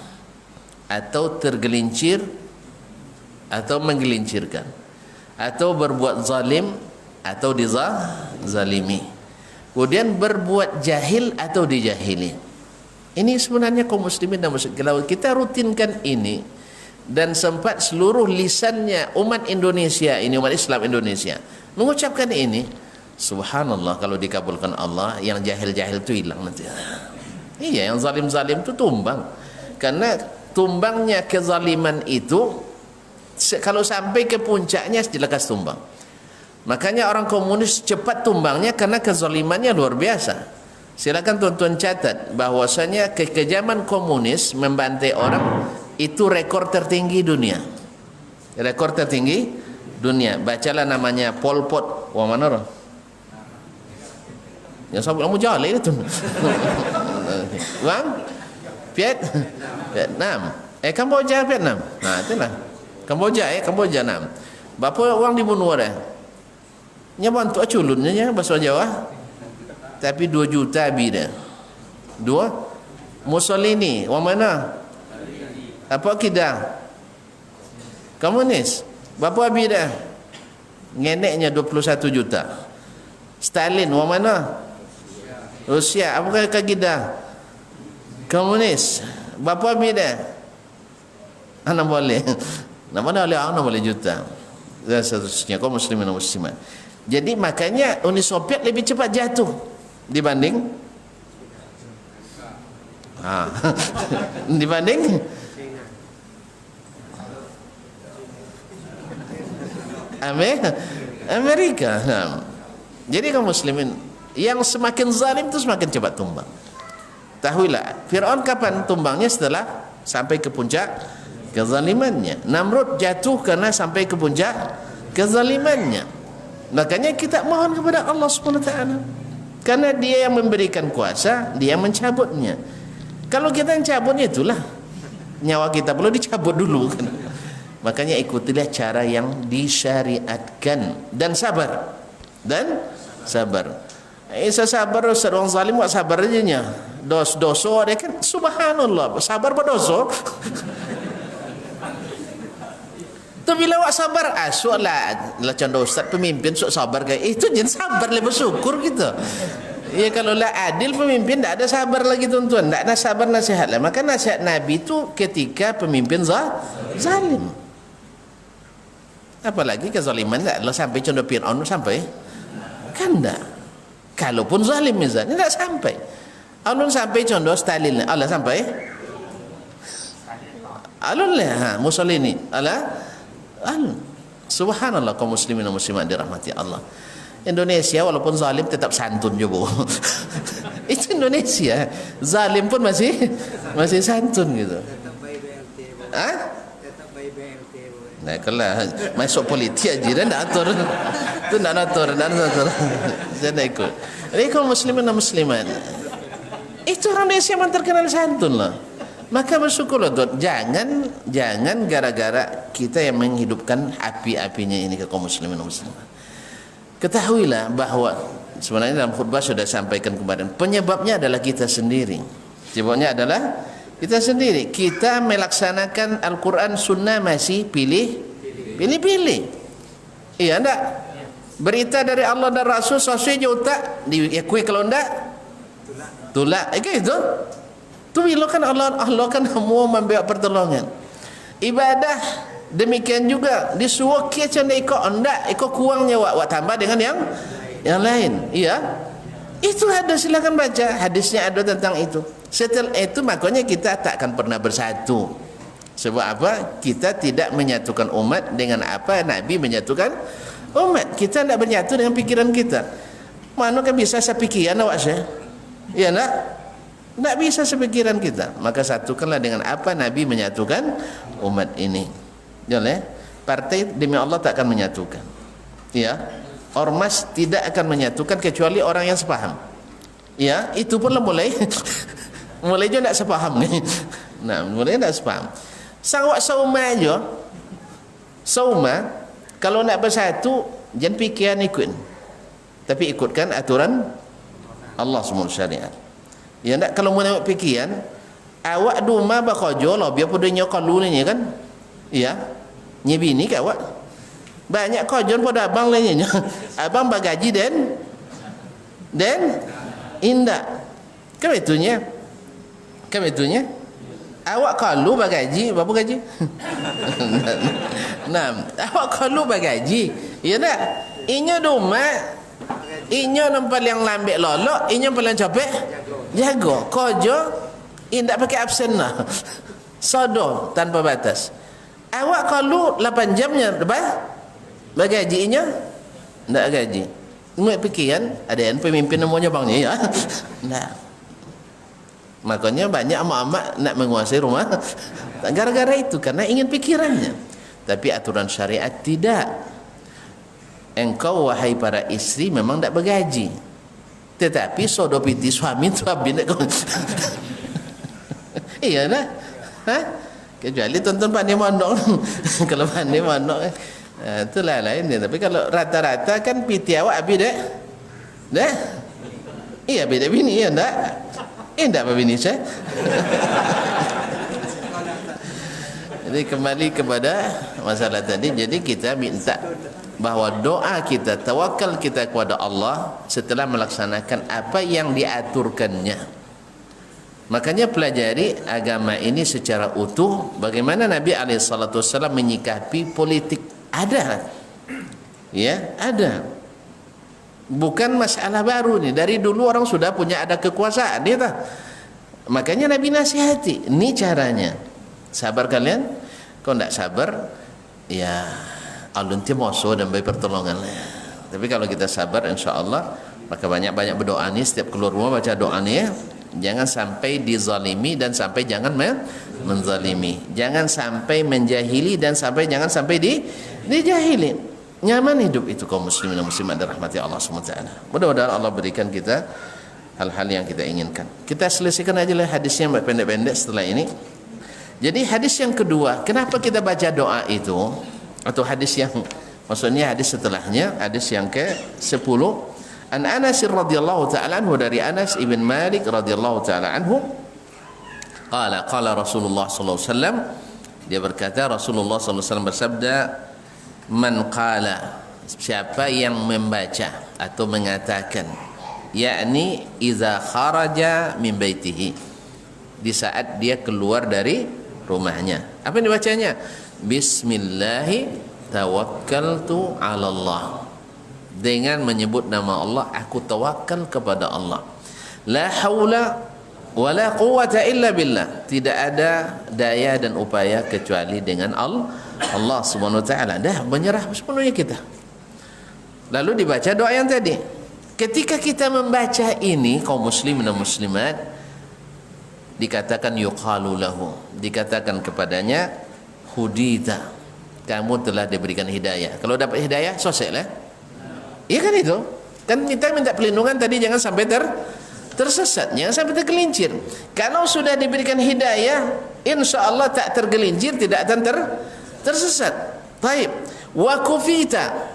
Speaker 2: atau tergelincir atau menggelincirkan, atau berbuat zalim atau dizalimi, kemudian berbuat jahil atau dijahili. Ini sebenarnya kaum muslimin dan muslimat, kalau kita rutinkan ini, dan sempat seluruh lisannya umat Indonesia ini, umat Islam Indonesia mengucapkan ini, subhanallah, kalau dikabulkan Allah, yang jahil-jahil itu hilang nanti. Iya, yang zalim-zalim itu tumbang. Karena tumbangnya kezaliman itu kalau sampai ke puncaknya lekas tumbang. Makanya orang komunis cepat tumbangnya karena kezalimannya luar biasa. Silakan tuan-tuan catat bahwasanya kekejaman komunis membantai orang itu rekor tertinggi dunia. Rekor tertinggi dunia. Bacalah namanya Pol Pot. Wah, mana orang? Yang sahabat kamu jahil itu. Wang? Vietnam. Kamboja, Vietnam. Nah, itulah. Kamboja, Kamboja, Nam. Berapa orang dibunuh dah? Nya bantu aculunnya nya bahasa Jawa. Tapi 2 juta habis dah. 2 Mussolini, orang mana? Apa akidah? Komunis. Berapa habis dah? Ngeneknya 21 juta. Stalin, orang mana? Rusia. Apa akidah? Komunis. Berapa habis dah? Anak boleh. Nama dah oleh anak boleh juta. Dan seterusnya kaum muslimin dan muslimat. Jadi makanya Uni Soviet lebih cepat jatuh dibanding dibanding Amerika. Jadi kaum muslimin, yang semakin zalim itu semakin cepat tumbang. Tahuilah, Fir'aun kapan tumbangnya? Setelah sampai ke puncak kezalimannya. Namrud jatuh karena sampai ke puncak kezalimannya. Makanya kita mohon kepada Allah SWT, karena Dia yang memberikan kuasa, Dia yang mencabutnya. Kalau kita yang cabutnya, itulah nyawa kita perlu dicabut dulu kan? Makanya ikutilah cara yang disyariatkan dan sabar. Saya sabar, orang zalim buat sabar aja nya. Dosa dia kan, subhanallah, sabar berdosa. Tu bila awak sabar, soalah contoh ustaz pemimpin sok sabar kayak itu, jangan sabar lah, bersyukur gitu. Ya, kalau lah adil pemimpin tak ada sabar lagi tuan-tuan, tak ada sabar nasihat lah. Maka nasihat Nabi itu ketika pemimpin zalim. Apalagi kezaliman tak lah sampai contoh Fir'aun sampai kan tak. Kalaupun zalim misalnya tak sampai. Alun sampai contoh Stalin Allah sampai. Alun lah Mussolini Allah. Subhanallah kaum muslimin dan muslimat dirahmati Allah. Indonesia walaupun zalim tetap santun juga. Itu Indonesia. Zalim pun masih santun gitu. Nah, kalau masuk politik aja dan atur. Itu nak atur. Saya nak ikut. Jadi kaum muslimin dan muslimat, itu orang Indonesia yang terkenal santun lah. Maka bersyukurlah tuan, jangan gara-gara kita yang menghidupkan api-apinya ini ke kaum muslimin dan muslimat. Ketahuilah bahwa sebenarnya dalam khutbah sudah sampaikan kemarin, penyebabnya adalah kita sendiri. Sibuknya adalah kita sendiri. Kita melaksanakan Al-Quran Sunnah masih pilih-pilih. Iya enggak? Berita dari Allah dan Rasul sesuai je tak diakui, kalau enggak tolak. Itu tu bila kan Allah kan semua memberi pertolongan. Ibadah demikian juga disuruh kita ikut enggak, ikut kurangnya wak tambah dengan yang lain. Iya, itu ada, silakan baca hadisnya, ada tentang itu. Setelah itu makanya kita tak akan pernah bersatu. Sebab apa? Kita tidak menyatukan umat dengan apa Nabi menyatukan umat. Kita tidak menyatu dengan pikiran kita. Mana kan bisa sepikiran awak saya? Ya nak? Tak bisa sepikiran kita. Maka satukanlah dengan apa Nabi menyatukan umat ini. Jangan, partai demi Allah tak akan menyatukan. Ya, ormas tidak akan menyatukan kecuali orang yang sepaham. Ya, itu pun mulai mulai je tak sepaham ni. Nah, mulai tak sepaham. Sawak sauma aja. Sauma kalau nak bersatu jangan pikiran ikut. Tapi ikutkan aturan Allah semua syariat. Ya nak, kalau mau nak pikiran awak duma bakojo lah biar pada nyokalu ni kan. Ya. Nyebini ke awak. Banyak kojon pada abang lainnya. Abang bagaji dan indak. Kan itunya. Kan itunya. Awak kalau bagaji, berapa gaji? Nah, awak kalau bagaji, ya tak? Inya doma, inya nampak yang lambek lolok, inya paling capek, jago, kojo, indak pakai absen lah, sodo tanpa batas. Awak kalau 8 jamnya, berapa? Bagaji inya, ndak gaji. Mak pikiran, ada yang pemimpin namanya bangnya, ya? Nah. Makanya banyak amak-amak nak menguasai rumah gara-gara itu, karena ingin pikirannya. Tapi aturan syariat tidak. Engkau wahai para istri memang tak bergaji, tetapi sodopiti suami tu habis nak kau. Iya dah. Ha? Kecuali tonton pandai mondok. Kalau pandai mondok itulah lain dia. Tapi kalau rata-rata kan piti awak habis dah. Dah. Iya beda bini ya ndak? Tidak apa bini saya. Jadi kembali kepada masalah tadi. Jadi kita minta bahawa doa kita, tawakal kita kepada Allah setelah melaksanakan apa yang diaturkannya. Makanya pelajari agama ini secara utuh. Bagaimana Nabi SAW menyikapi politik. Ada. Ya, ada. Bukan masalah baru ni. Dari dulu orang sudah punya ada kekuasaan dia tak? Makanya Nabi nasihati, ini caranya. Sabar kalian. Kalau tidak sabar, ya Allah nanti moso dan beri pertolongan. Tapi kalau kita sabar, insya-Allah, maka banyak-banyak berdoa ni. Setiap keluar rumah baca doa ni ya. Jangan sampai dizalimi dan sampai jangan menzalimi. Jangan sampai menjahili dan sampai jangan sampai dijahili. Nyaman hidup itu kaum muslimin dan muslimat dirahmati Allah SWT. Mudah-mudahan Allah berikan kita hal-hal yang kita inginkan. Kita selesaikan aja lah hadisnya pendek-pendek setelah ini. Jadi hadis yang kedua, kenapa kita baca doa itu, atau hadis yang maksudnya hadis setelahnya, hadis yang ke-10, an Anas radhiyallahu ta'ala anhu, dari Anas ibn Malik radhiyallahu ta'ala anhu, qala Rasulullah sallallahu alaihi wasallam, dia berkata Rasulullah sallallahu alaihi wasallam bersabda, man qala, siapa yang membaca atau mengatakan, yakni iza kharaja min baitihi, di saat dia keluar dari rumahnya. Apa yang dibacanya? Bismillahi tawakkaltu ala Allah, dengan menyebut nama Allah, aku tawakal kepada Allah. La haula wala quwwata illa billah, tidak ada daya dan upaya kecuali dengan Allah Subhanahu wa taala. Dah menyerah sepenuhnya kita. Lalu dibaca doa yang tadi. Ketika kita membaca ini, kaum muslimin dan muslimat, dikatakan yuqalu lahu, dikatakan kepadanya, hudita, kamu telah diberikan hidayah. Kalau dapat hidayah, selesailah. Iya kan itu? Kan kita minta perlindungan tadi, jangan sampai tersesat, jangan sampai tergelincir. Kalau sudah diberikan hidayah, insya Allah tak tergelincir, tidak akan tersesat. Baik. Wa kufita,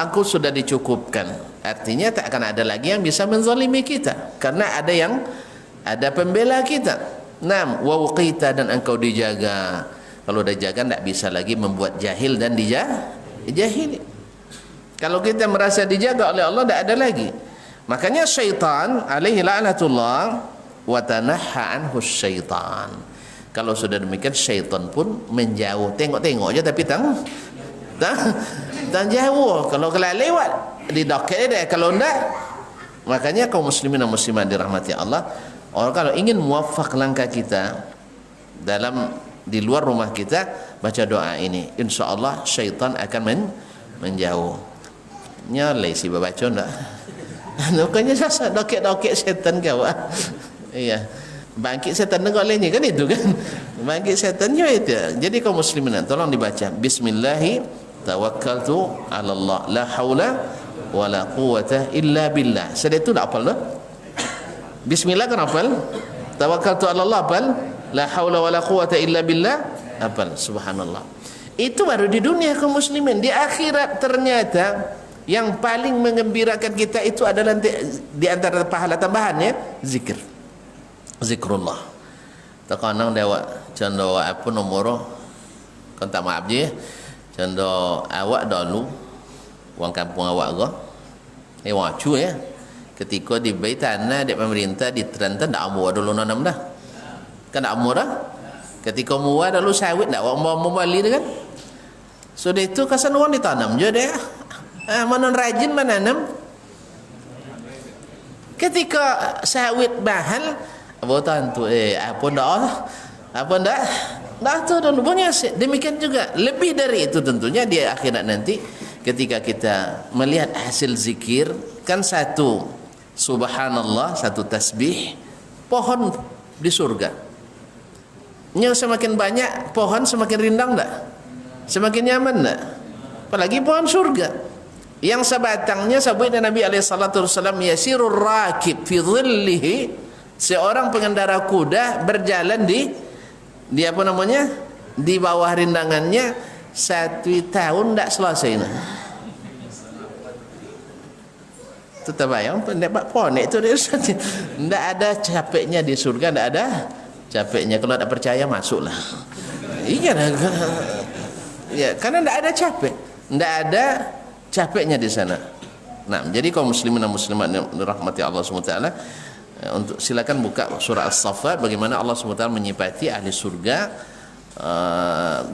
Speaker 2: aku sudah dicukupkan. Artinya tak akan ada lagi yang bisa menzalimi kita, karena ada yang ada pembela kita. Naam, wa wuqita, dan engkau dijaga. Kalau dijaga tidak bisa lagi membuat jahil dan dijahili. Kalau kita merasa dijaga oleh Allah, tidak ada lagi. Makanya syaitan alaihi la'natullah wa tanahha anhu syaitan. Kalau sudah demikian, syaitan pun menjauh. Tengok-tengok je tapi tang jauh. Kalau lewat di doket dia, kalau enggak. Makanya kaum muslimin dan muslimat dirahmati Allah, orang kalau ingin muwaffaq langkah kita dalam di luar rumah kita, baca doa ini, insyaallah syaitan akan menjauh. Nyalai si baca enggak? Bukannya sasa doket-doket syaitan kau. Iya. Bangkit setan dengan lainnya kan itu kan. Bangkit setannya itu. Jadi kaum muslimin tolong dibaca. Bismillahi tawakkaltu 'ala Allah, la haula wala quwwata illa billah. Sudah itu dah hafal dah. Bismillah kan hafal. Tawakkaltu 'ala Allah hafal. La haula wala quwwata illa billah hafal. Subhanallah. Itu baru di dunia kaum muslimin. Di akhirat ternyata yang paling menggembirakan kita itu adalah di antara pahala tambahannya zikir. Zikrullah. Terkadang dia awak cando apa nomor kan tak maaf je cando awak dulu wang kampung awak go wacu ya ketika di bait tanah di pemerintah di Terantan dak amur dulu nanam dah kan dak amur dah ketika muwa dulu sawit dak mau bali kan sudah itu kasan wang ditanam je dia mana rajin menanam ketika sawit bahal botan tu apa ndak tu dan punya. Demikian juga lebih dari itu tentunya di akhirat nanti ketika kita melihat hasil zikir kan satu subhanallah, satu tasbih, pohon di surga. Yang semakin banyak pohon semakin rindang enggak? Semakin nyaman enggak? Apalagi pohon surga. Yang sebatangnya sabda Nabi alaihi salatu wasallam, yasirur rakib fi dhillihi, seorang pengendara kuda berjalan di apa namanya di bawah rindangannya 1 tahun tidak selesai. Itu terbayang pendapat ponek itu tidak ada capeknya di surga, tidak ada capeknya. Kalau tak percaya masuklah. Iya, ya karena tidak ada capek, tidak ada capeknya di sana. Nah, jadi kaum muslimin dan muslimat dirahmati Allah SWT, untuk silakan buka surah As-Saffat bagaimana Allah SWT menyifati ahli surga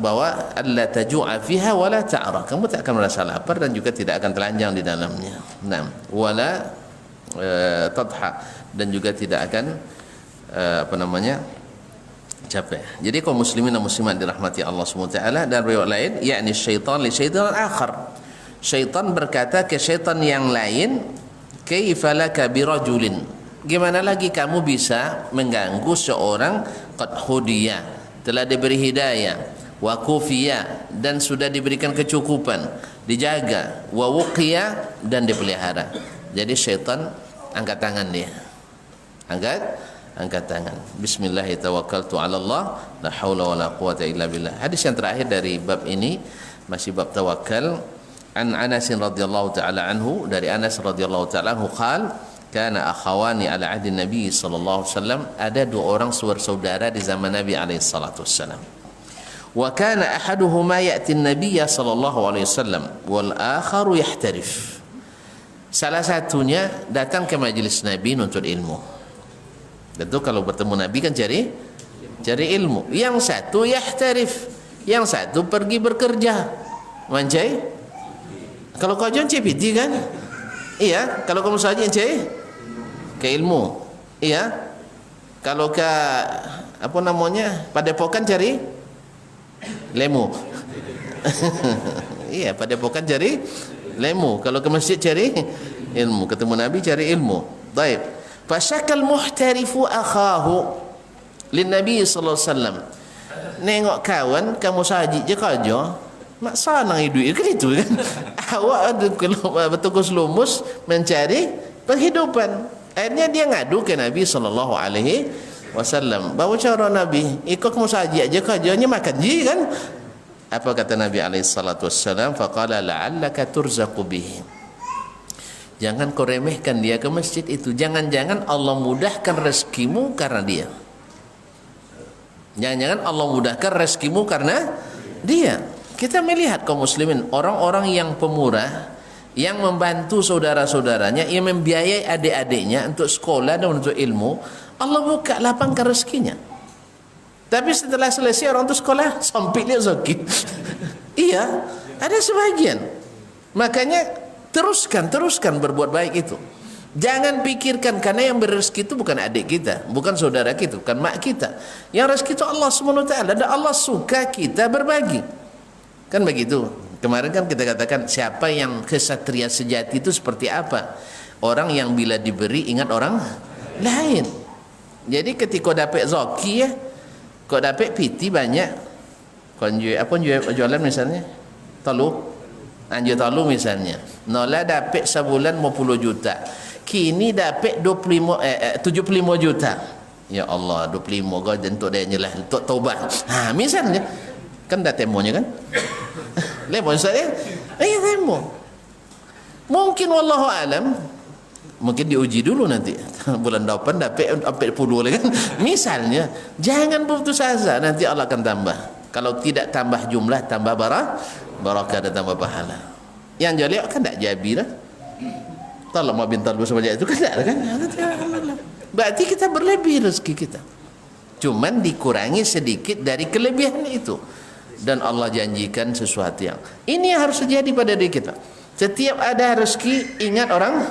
Speaker 2: bahwa alla taju'a fiha wala ta'ra, kamu tak akan merasa lapar dan juga tidak akan telanjang di dalamnya. Naam, wala tadha, dan juga tidak akan capek. Jadi kaum muslimin dan muslimat dirahmati Allah SWT, dan riwayat lain yakni syaitan li syaitan akhar, syaitan berkata ke syaitan yang lain, kaifa laka birajulin, gimana lagi kamu bisa mengganggu seorang qad hudiyah, telah diberi hidayah, wa kufiyah, dan sudah diberikan kecukupan, dijaga, wa wuqiyah, dan dipelihara. Jadi syaitan angkat tangan dia. Angkat tangan. Bismillah tawakkaltu 'ala Allah, la haula wala quwata illa billah. Hadis yang terakhir dari bab ini masih bab tawakal. An Anas radhiyallahu taala anhu, dari Anas radhiyallahu taala anhu qala kana akhawani ala ahdi Nabi sallallahu alaihi wasallam, ada dua orang saudara di zaman Nabi alaihi salatu wasallam. Wa kana ahaduhuma ya'ti an-nabiy sallallahu alaihi wasallam wal akharu yahtarif. Salah satunya datang ke majelis Nabi nuntut ilmu. Tentu kalau bertemu Nabi kan cari ilmu. Yang satu yahtarif, yang satu pergi bekerja. Mancai. Kalau kau jangan CPT kan? Iya, kalau kamu saja ke ilmu. Iya. Kalau ke apa namanya? Padepokan cari lemu. Iya, padepokan cari lemu. Kalau ke masjid cari ilmu, ketemu Nabi cari ilmu. Baik. Fasyakal muhtarifu akhahu lin Nabi sallallahu alaihi wasallam. Nengok kawan kamu saja je kerja. Mak sanang hidup kan itu kan. Awak bertugas lumus mencari penghidupan. Akhirnya dia ngadu ke Nabi sallallahu alaihi wasallam. Bawa cara Nabi, ikut kamu saja aja kerjanya makan je kan. Apa kata Nabi alaihi salatu wasallam? Faqala la'allaka turzaqu bihi. Jangan kau remehkan dia ke masjid itu. Jangan-jangan Allah mudahkan rezekimu karena dia. Jangan-jangan Allah mudahkan rezekimu karena dia. Kita melihat kaum muslimin, orang-orang yang pemurah, yang membantu saudara-saudaranya, yang membiayai adik-adiknya untuk sekolah dan untuk ilmu, Allah buka lapangkan rezekinya. Tapi setelah selesai orang itu sekolah, sempit dia rezeki. Iya, ada sebagian. Makanya teruskan berbuat baik itu. Jangan pikirkan, karena yang berrezeki itu bukan adik kita, bukan saudara kita, bukan mak kita. Yang rezeki itu Allah SWT, dan Allah suka kita berbagi. Kan begitu. Kemarin kan kita katakan siapa yang kesatria sejati itu seperti apa? Orang yang bila diberi ingat orang lain. Jadi ketika dapat rezeki ya, kau dapat piti banyak. Kau jualan misalnya talu, anjur talu misalnya. Nola dapat sebulan 50 juta. Kini dapat 75 juta. Ya Allah, 25 kau untuk dia nyelah untuk taubat. Ha, misalnya kan dah temonya kan? Lemo Ustaz ya? Temo. Mungkin wallahu alam, mungkin diuji dulu nanti. Bulan depan dapat 40 lagi kan? Misalnya, jangan putus asa, nanti Allah akan tambah. Kalau tidak tambah jumlah, tambah barakah dan tambah pahala. Yang jaliak kan tak jabi lah. Kalau mau bintar sebanyak itu kan tak kan? Berarti kita berlebih rezeki kita. Cuman dikurangi sedikit dari kelebihan itu. Dan Allah janjikan sesuatu yang ini harus terjadi pada diri kita. Setiap ada rezeki, ingat orang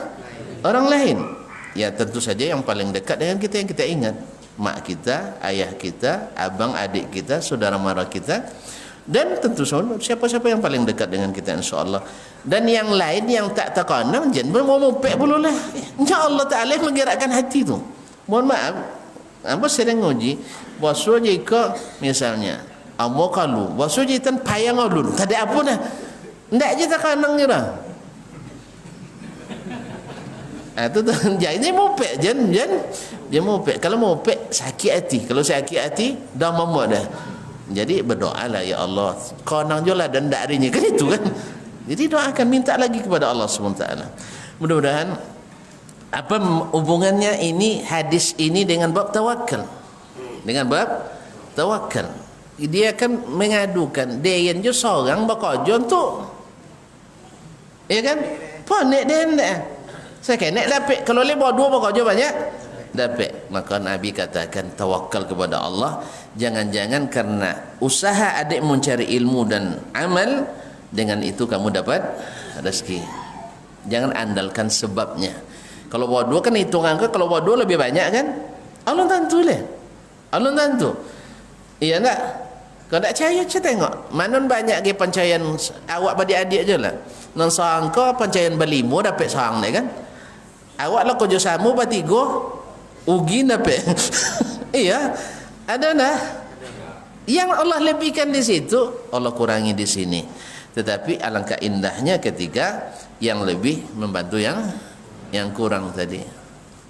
Speaker 2: lain. Ya tentu saja yang paling dekat dengan kita yang kita ingat, mak kita, ayah kita, abang adik kita, saudara mara kita, dan tentu saja siapa-siapa yang paling dekat dengan kita insya-Allah. Dan yang lain yang tak terkenal jangan mau mopek pula lah. Insya-Allah Taala menggerakkan hati tu. Mohon maaf, apa sering ngoji boso jika misalnya amo kalu boso jitan payang ulun tadi apa dah ndak je tak kanang nyerah. Itu jadi mopek jen dia mopek. Kalau mopek sakit hati, kalau sakit hati dah mamak dah. Jadi berdoalah, ya Allah kanang jolah dan ndak harinya kan itu kan. Jadi doakan, minta lagi kepada Allah SWT. Mudah-mudahan apa hubungannya ini hadis ini dengan bab tawakal. Dengan bab tawakal. Dia kan mengadukan dia yang je seorang bekerja untuk, ya kan? Panik dia ndak. Saya kena dapat kalau lebih dua bekerja banyak dapat. Maka Nabi katakan tawakal kepada Allah. Jangan-jangan karena usaha adik mencari ilmu dan amal, dengan itu kamu dapat rezeki. Jangan andalkan sebabnya. Kalau bawa dua kan hitungan ke, kalau bawa dua lebih banyak kan? Allah tentu lah. Allah tentu. Iya enggak? Kalau tak percaya, saya tengok. Manon banyak ke pencaian awak pada adik je lah. Non seorang kau pencaian berlimo dapat seorang ni kan? Awak lah kerja sama bertiga, ugi dapat. Iya. Ada dah. Yang Allah lebihkan di situ, Allah kurangi di sini. Tetapi alangkah indahnya ketika yang lebih membantu yang kurang tadi.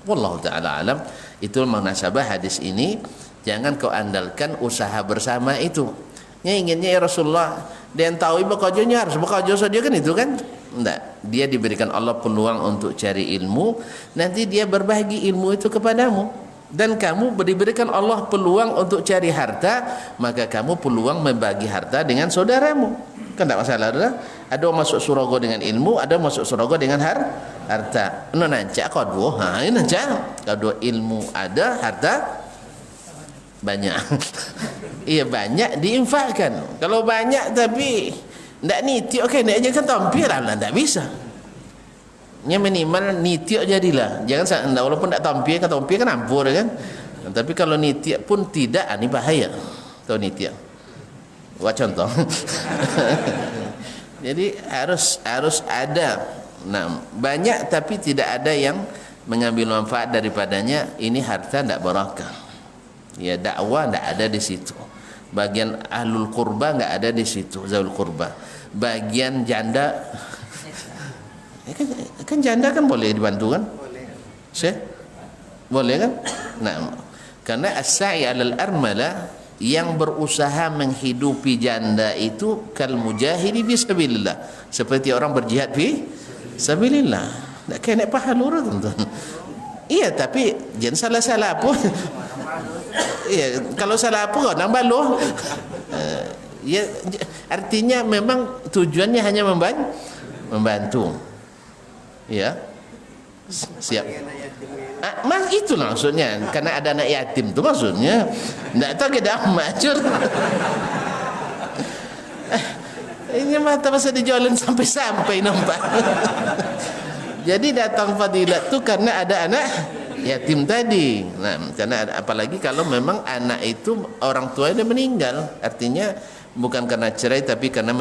Speaker 2: Wallahu ta'ala alam. Itu munasabah hadis ini. Jangan kau andalkan usaha bersama itu. Yang inginnya ya Rasulullah, dia yang tahu bekerjanya harus bekerja saja kan itu kan? Enggak. Dia diberikan Allah peluang untuk cari ilmu, nanti dia berbagi ilmu itu kepadamu. Dan kamu diberikan Allah peluang untuk cari harta, maka kamu peluang membagi harta dengan saudaramu. Kan tak masalah dah. Ada orang masuk surga dengan ilmu, ada orang masuk surga dengan harta. No nancak kau dua, ini nancak. Kau dua ilmu ada, harta banyak. Iya banyak diinfakkan. Kalau banyak tapi ndak nitiuk, okey ndak aja kan tampil lah, ndak bisa. Nya minimal nitiuk jadilah. Jangan ndak, walaupun ndak tampil kan ampur kan. Tapi kalau nitiuk pun tidak, ini bahaya. Tahu nitiuk. Buat contoh. Jadi harus ada. Nah, banyak tapi tidak ada yang mengambil manfaat daripadanya. Ini harta tidak barakah. Ya, dakwah tidak ada di situ. Bagian ahlul qurba tidak ada di situ, zawul qurba. Bagian janda, kan janda kan boleh dibantu kan? Boleh kan? Nah, karena as-sa'i 'alal armala, yang berusaha menghidupi janda itu kal mujahidi fi sabilillah, seperti orang berjihad fi sabilillah. nak kena pahala tuan-tuan. Iya, tapi jangan salah-salah pun. Iya, kalau salah apa orang baloh. Ya, artinya memang tujuannya hanya membantu. Ya. Siap. Mas itulah maksudnya, karena ada anak yatim tu maksudnya. Enggak tahu kita macur. Ini mata masa di jalan sampai-sampai nampak. Jadi datang fadilat tu karena ada anak yatim tadi. Nah, karena apalagi kalau memang anak itu orang tuanya meninggal, artinya bukan karena cerai tapi karena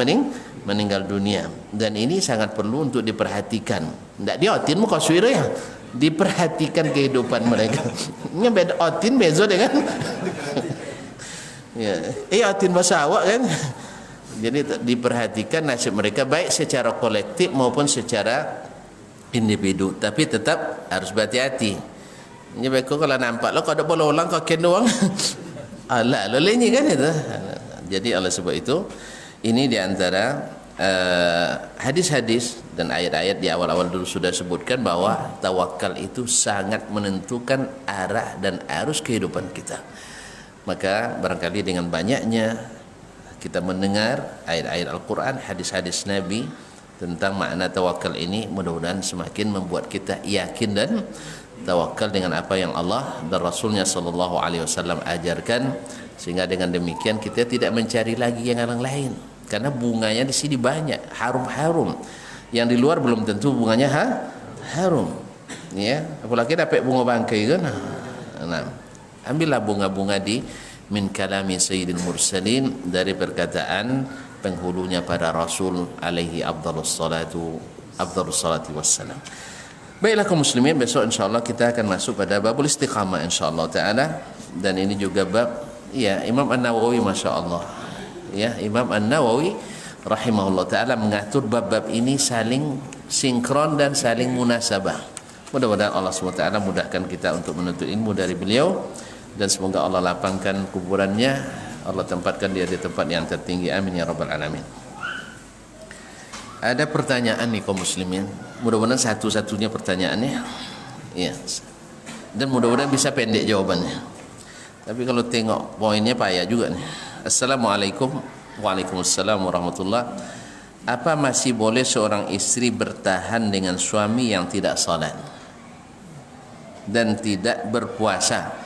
Speaker 2: meninggal dunia. Dan ini sangat perlu untuk diperhatikan. Tidak diotin muka suira ya. Diperhatikan kehidupan mereka. Ini beda otin bezo dengan ya. Otin bahasa awak kan. Jadi diperhatikan nasib mereka baik secara kolektif maupun secara individu, tapi tetap harus berhati-hati. Ini baik kalau nampak lo kalau ada bola ulang kau ken doang. Alah lo lenyi kan itu. Jadi oleh sebab itu ini diantara hadis-hadis dan ayat-ayat di awal-awal dulu sudah sebutkan bahwa tawakal itu sangat menentukan arah dan arus kehidupan kita. Maka barangkali dengan banyaknya kita mendengar ayat-ayat Al-Quran, hadis-hadis Nabi tentang makna tawakal ini, mudah-mudahan semakin membuat kita yakin dan tawakal dengan apa yang Allah dan Rasulnya sallallahu alaihi wasallam ajarkan, sehingga dengan demikian kita tidak mencari lagi yang lain, karena bunganya di sini banyak, harum-harum, yang di luar belum tentu bunganya harum, ya, apalagi dapat bunga bangkai kan. Nah, ambillah bunga-bunga di min kalami sayyidil mursalin, dari perkataan penghulunya para rasul alaihi afdhalus salati wassalam. Baiklah kaum muslimin, besok insyaallah kita akan masuk pada babul istiqamah insyaallah taala, dan ini juga bab ya Imam An-Nawawi masyaallah. Ya, Imam An-Nawawi rahimahullah taala mengatur bab-bab ini saling sinkron dan saling munasabah. Mudah-mudahan Allah SWT mudahkan kita untuk menuntut ilmu dari beliau, dan semoga Allah lapangkan kuburannya, Allah tempatkan dia di tempat yang tertinggi, amin ya rabbal alamin. Ada pertanyaan nih kaum muslimin, mudah-mudahan satu-satunya pertanyaannya ya, dan mudah-mudahan bisa pendek jawabannya, tapi kalau tengok poinnya payah juga nih. Assalamualaikum. Waalaikumsalam warahmatullah. Apa masih boleh seorang istri bertahan dengan suami yang tidak salat dan tidak berpuasa?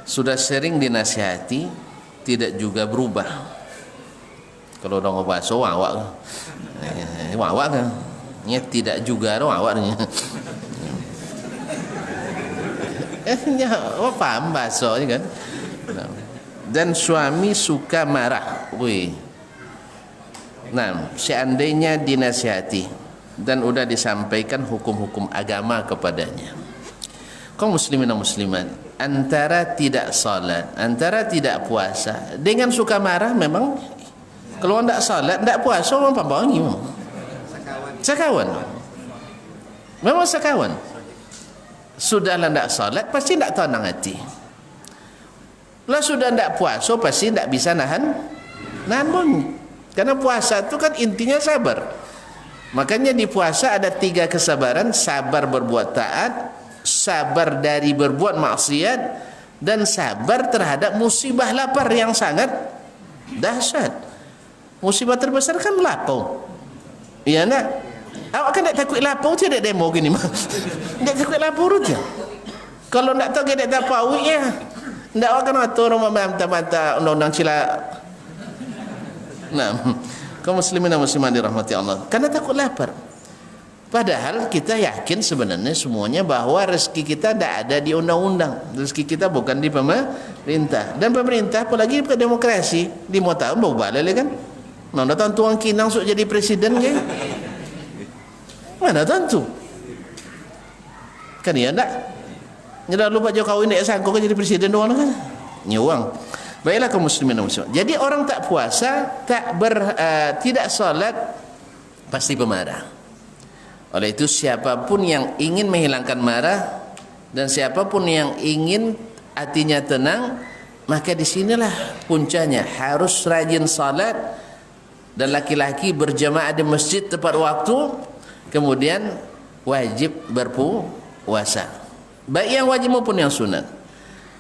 Speaker 2: Sudah sering dinasihati, tidak juga berubah. Kalau orang bahasa awak kan, ya tidak juga awak ni. Ya, awak paham bahasa ni kan. Dan suami suka marah. Nah, seandainya dinasihati dan sudah disampaikan hukum-hukum agama kepadanya, kaum muslimin dan muslimat, antara tidak salat, antara tidak puasa dengan suka marah, memang kalau tidak salat, tidak puasa, memang pambangi, sekawan, memang sekawan. Sudahlah tidak salat, pasti tidak tenang hati. Lah sudah tidak puasa, pasti tidak bisa nahan pun. Karena puasa itu kan intinya sabar. Makanya di puasa ada 3 kesabaran: sabar berbuat taat, sabar dari berbuat maksiat, dan sabar terhadap musibah lapar yang sangat dahsyat. Musibah terbesar kan lapau. Iya nak? Awak kan tak takut lapau, tidak demo gini mah. Tak takut lapau tu. Kalau nak tahu kita tak tahu ya. Tak awak kan atur rumah mata-mata undang-undang cila. Nah, kaum muslimin dan muslimat dirahmati Allah, karena takut lapar. Padahal kita yakin sebenarnya semuanya bahwa rezeki kita tidak ada di undang-undang. Rezeki kita bukan di pemerintah. Dan pemerintah apalagi ke demokrasi, di mau tahu mau balik kan? Mana tentu orang kinang sok jadi presiden kan? Mana tentu? Kan ya enggak? Nyerah lupa Jokowi tidak sanggup jadi presiden doang kan? Nyuang. Baiklah kaum muslimin dan muslimat. Jadi orang tak puasa, tidak salat, pasti pemarah. Oleh itu siapapun yang ingin menghilangkan marah dan siapapun yang ingin hatinya tenang, maka disinilah puncanya, harus rajin salat, dan laki-laki berjamaah di masjid tepat waktu, kemudian wajib berpuasa, baik yang wajib maupun yang sunat.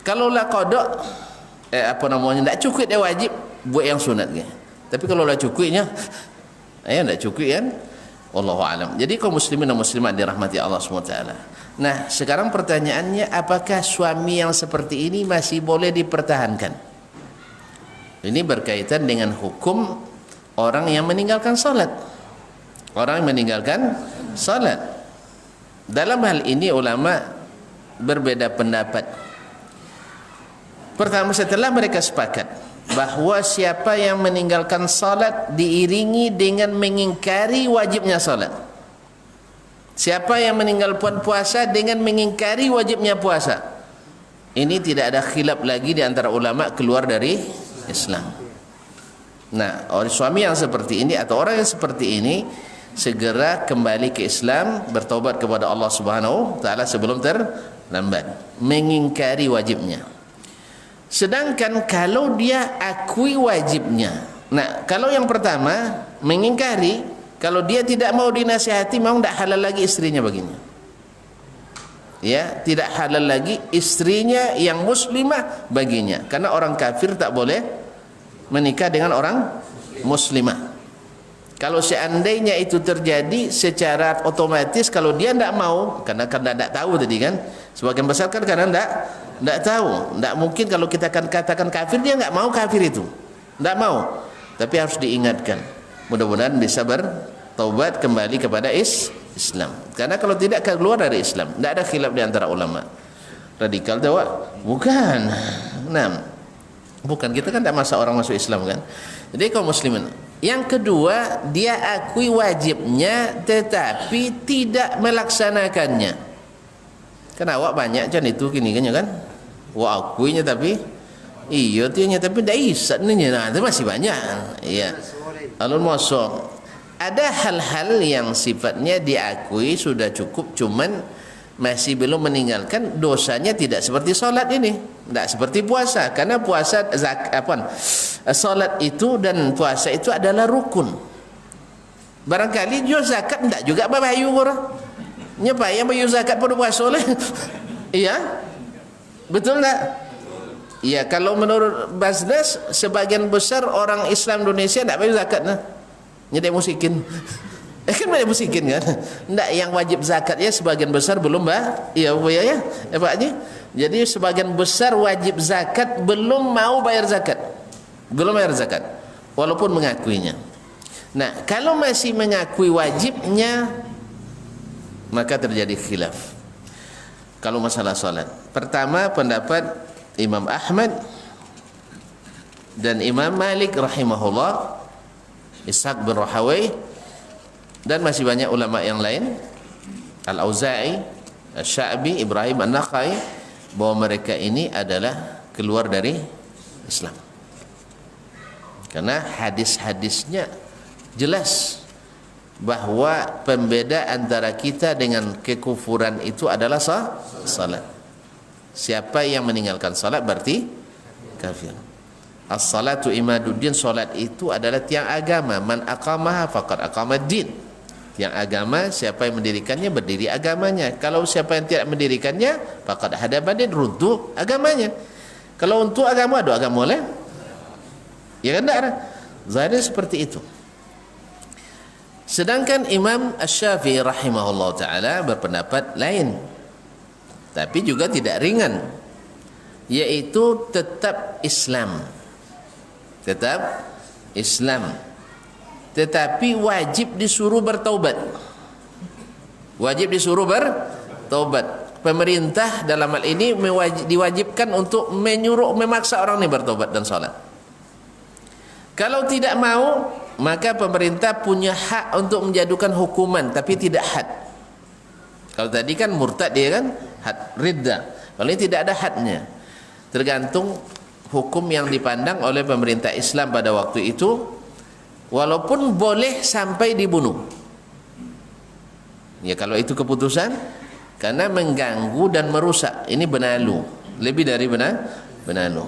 Speaker 2: Kalau lah qada tidak cukup dia wajib buat yang sunat ke. Tapi kalau lah cukupnya tidak cukup kan. Wallahu alam. Jadi kaum muslimin dan muslimat dirahmati Allah SWT. Nah, sekarang pertanyaannya, apakah suami yang seperti ini masih boleh dipertahankan? Ini berkaitan dengan hukum orang yang meninggalkan salat. Orang yang meninggalkan salat. Dalam hal ini ulama berbeda pendapat. Pertama, setelah mereka sepakat bahwa siapa yang meninggalkan salat diiringi dengan mengingkari wajibnya salat. Siapa yang meninggalkan puasa dengan mengingkari wajibnya puasa. Ini tidak ada khilaf lagi di antara ulama keluar dari Islam. Nah, orang suami yang seperti ini atau orang yang seperti ini segera kembali ke Islam, bertaubat kepada Allah Subhanahu wa taala sebelum terlambat, mengingkari wajibnya. Sedangkan kalau dia akui wajibnya, nah kalau yang pertama mengingkari, kalau dia tidak mau dinasihati, mau tidak halal lagi istrinya baginya. Ya, tidak halal lagi istrinya yang muslimah baginya, karena orang kafir tak boleh menikah dengan orang muslimah. Kalau seandainya itu terjadi secara otomatis, kalau dia tidak mau, karena tidak tahu tadi kan, sebagian besar kan karena tidak tahu, tidak mungkin kalau kita akan katakan kafir, dia tidak mau kafir itu, tidak mau. Tapi harus diingatkan, mudah-mudahan bisa bertaubat kembali kepada Islam. Karena kalau tidak keluar dari Islam, tidak ada khilaf di antara ulama. Radikal tahu? Bukan. Nah, bukan, kita kan tidak masa orang masuk Islam kan. Jadi kaum muslimin. Yang kedua, dia akui wajibnya tetapi tidak melaksanakannya. Kan awak banyak kan itu gini kan? Wah, akuinya tapi iya tianya tapi tidak bisa nih. Nah, itu masih banyak. Iya. Alul masuk. Ada hal-hal yang sifatnya diakui sudah cukup, cuman masih belum meninggalkan, dosanya tidak seperti solat ini, tidak seperti puasa, karena puasa solat itu dan puasa itu adalah rukun. Barangkali juga zakat tidak juga bahayu orang nyepai yang bayu zakat pada puasa oleh iya, betul tak? Iya, kalau menurut Basnas sebagian besar orang Islam Indonesia tidak bayu zakat nah, nyedek musikin. Kan banyak musikin kan. Tidak, yang wajib zakat ya sebagian besar belum iya ya Pak Haji. Jadi sebagian besar wajib zakat belum mau bayar zakat, belum bayar zakat walaupun mengakuinya. Nah, kalau masih mengakui wajibnya, maka terjadi khilaf kalau masalah salat. Pertama, pendapat Imam Ahmad dan Imam Malik rahimahullah, Ishaq bin Rahawai, dan masih banyak ulama yang lain, Al-Auza'i, Al-Sya'bi, Ibrahim An-Nakhai, bahwa mereka ini adalah keluar dari Islam. Karena hadis-hadisnya jelas bahwa pembeda antara kita dengan kekufuran itu adalah salat. Siapa yang meninggalkan salat berarti kafir. As-salatu imaduddin, salat itu adalah tiang agama. Man aqamaha faqad aqamad-din. Yang agama, siapa yang mendirikannya berdiri agamanya. Kalau siapa yang tidak mendirikannya, faqad hadabadin, runtuh agamanya. Kalau untuk agama, ada agama boleh? Ya kan tak? Zahirnya seperti itu. Sedangkan Imam Asy-Syafi'i rahimahullah ta'ala berpendapat lain, tapi juga tidak ringan, yaitu tetap Islam. Tetap Islam, tetapi wajib disuruh bertaubat. Wajib disuruh bertaubat. Pemerintah dalam hal ini diwajibkan untuk menyuruh, memaksa orang ini bertaubat dan salat. Kalau tidak mau, maka pemerintah punya hak untuk menjatuhkan hukuman, tapi tidak had. Kalau tadi kan murtad dia kan had ridda. Kalau ini tidak ada hadnya. Tergantung hukum yang dipandang oleh pemerintah Islam pada waktu itu. Walaupun boleh sampai dibunuh. Ya, kalau itu keputusan, karena mengganggu dan merusak. Ini benalu, lebih dari benalu.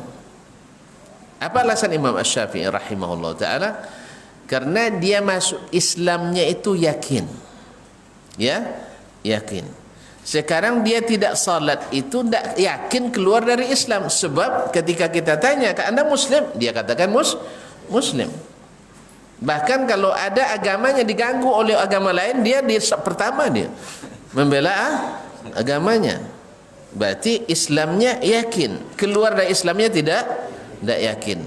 Speaker 2: Apa alasan Imam Asy-Syafi'i rahimahullah ta'ala? Karena dia masuk Islamnya itu yakin. yakin. Sekarang dia tidak salat itu tidak yakin keluar dari Islam, sebab ketika kita tanya, Anda Muslim? Dia katakan Muslim. Bahkan kalau ada agamanya diganggu oleh agama lain, dia pertama dia membela agamanya. Berarti Islamnya yakin, keluar dari Islamnya tidak yakin.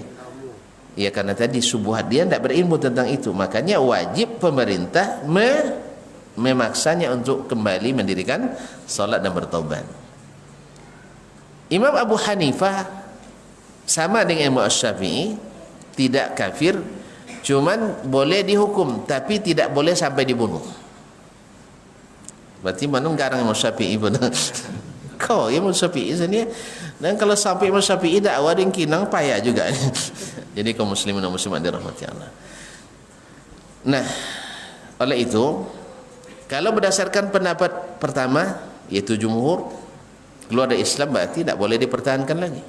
Speaker 2: Ya, karena tadi subuhat dia tidak berilmu tentang itu, makanya wajib pemerintah memaksanya untuk kembali mendirikan salat dan bertaubat. Imam Abu Hanifah sama dengan Imam Syafi'i, tidak kafir, cuman boleh dihukum tapi tidak boleh sampai dibunuh. Berarti mana garang Imam Syafi'i pun. Kau Imam Syafi'i sini, dan kalau sampai Imam Syafi'i dakwah dengan kinang payah juga. Jadi kaum muslimin dan muslimat dirahmati Allah. Nah, oleh itu, kalau berdasarkan pendapat pertama, yaitu jumhur, keluar dari Islam berarti tidak boleh dipertahankan lagi,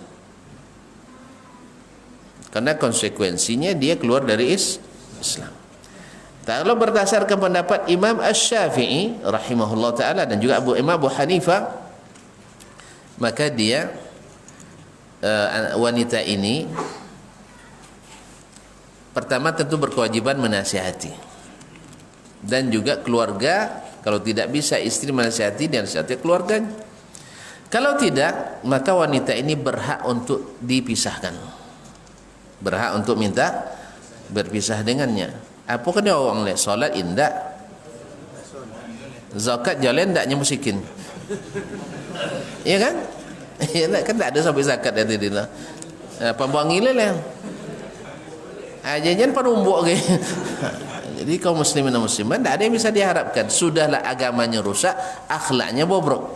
Speaker 2: karena konsekuensinya dia keluar dari Islam. Kalau berdasarkan pendapat Imam Asy-Syafi'i rahimahullah ta'ala dan juga Imam Abu Hanifah, maka dia wanita ini pertama tentu berkewajiban menasihati, dan juga keluarga, kalau tidak bisa istri menasihati, dan nasihati keluarganya. Kalau tidak, maka wanita ini berhak untuk dipisahkan, berhak untuk minta berpisah dengannya. Apa kan dia orang lain? Solat indak, zakat jalan indaknya musikin, iya kan? Iya kan, tak ada sampai zakat dari dia. Pembuang gila lah, ajajan penumbuk ke. Jadi kaum muslimin dan muslimat tidak ada yang bisa diharapkan. Sudahlah agamanya rusak, akhlaknya bobrok,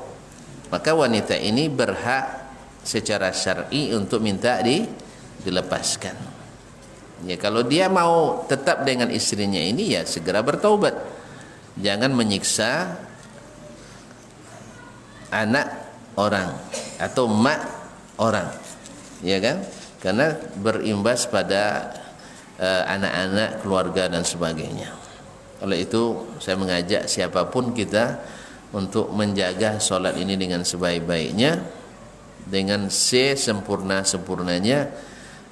Speaker 2: maka wanita ini berhak secara syar'i untuk minta dilepaskan. Ya, kalau dia mau tetap dengan istrinya ini, ya segera bertaubat. Jangan menyiksa anak orang atau mak orang, ya kan? Karena berimbas pada anak-anak, keluarga dan sebagainya. Oleh itu saya mengajak siapapun kita untuk menjaga solat ini dengan sebaik-baiknya, dengan sesempurna-sempurnanya,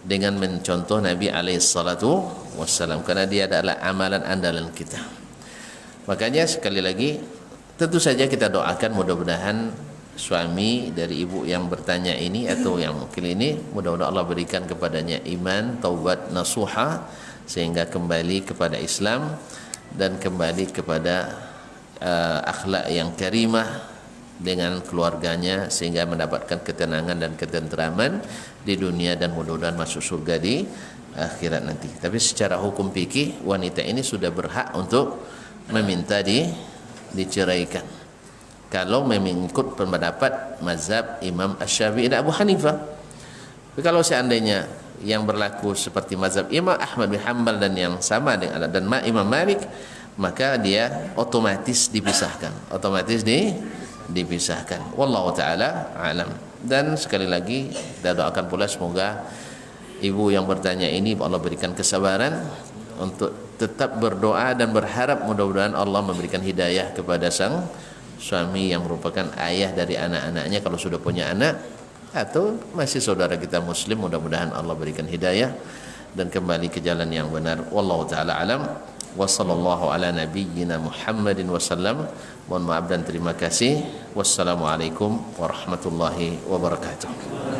Speaker 2: dengan mencontoh Nabi alaihissalatu wassalam, karena dia adalah amalan andalan kita. Makanya sekali lagi, tentu saja kita doakan mudah-mudahan suami dari ibu yang bertanya ini atau yang mungkin ini, mudah-mudahan Allah berikan kepadanya iman, taubat nasuha, sehingga kembali kepada Islam dan kembali kepada akhlak yang karimah dengan keluarganya, sehingga mendapatkan ketenangan dan ketenteraman di dunia, dan mudah-mudahan masuk surga di akhirat nanti. Tapi secara hukum fikih, wanita ini sudah berhak untuk meminta diceraikan kalau mengikut pendapat mazhab Imam Asy-Syafi'i dan Abu Hanifah. Tapi kalau seandainya yang berlaku seperti mazhab Imam Ahmad bin Hanbal dan yang sama dengan dan Imam Malik, maka dia otomatis dipisahkan, dipisahkan. Wallahu taala alam. Dan sekali lagi kita doakan pula semoga ibu yang bertanya ini Allah berikan kesabaran untuk tetap berdoa dan berharap mudah-mudahan Allah memberikan hidayah kepada sang suami yang merupakan ayah dari anak-anaknya kalau sudah punya anak, atau masih saudara kita muslim, mudah-mudahan Allah berikan hidayah dan kembali ke jalan yang benar. Wallahu taala alam. Wa sallallahu ala nabiyyina Muhammadin wasallam. Mohon maaf dan terima kasih. Wassalamualaikum warahmatullahi wabarakatuh.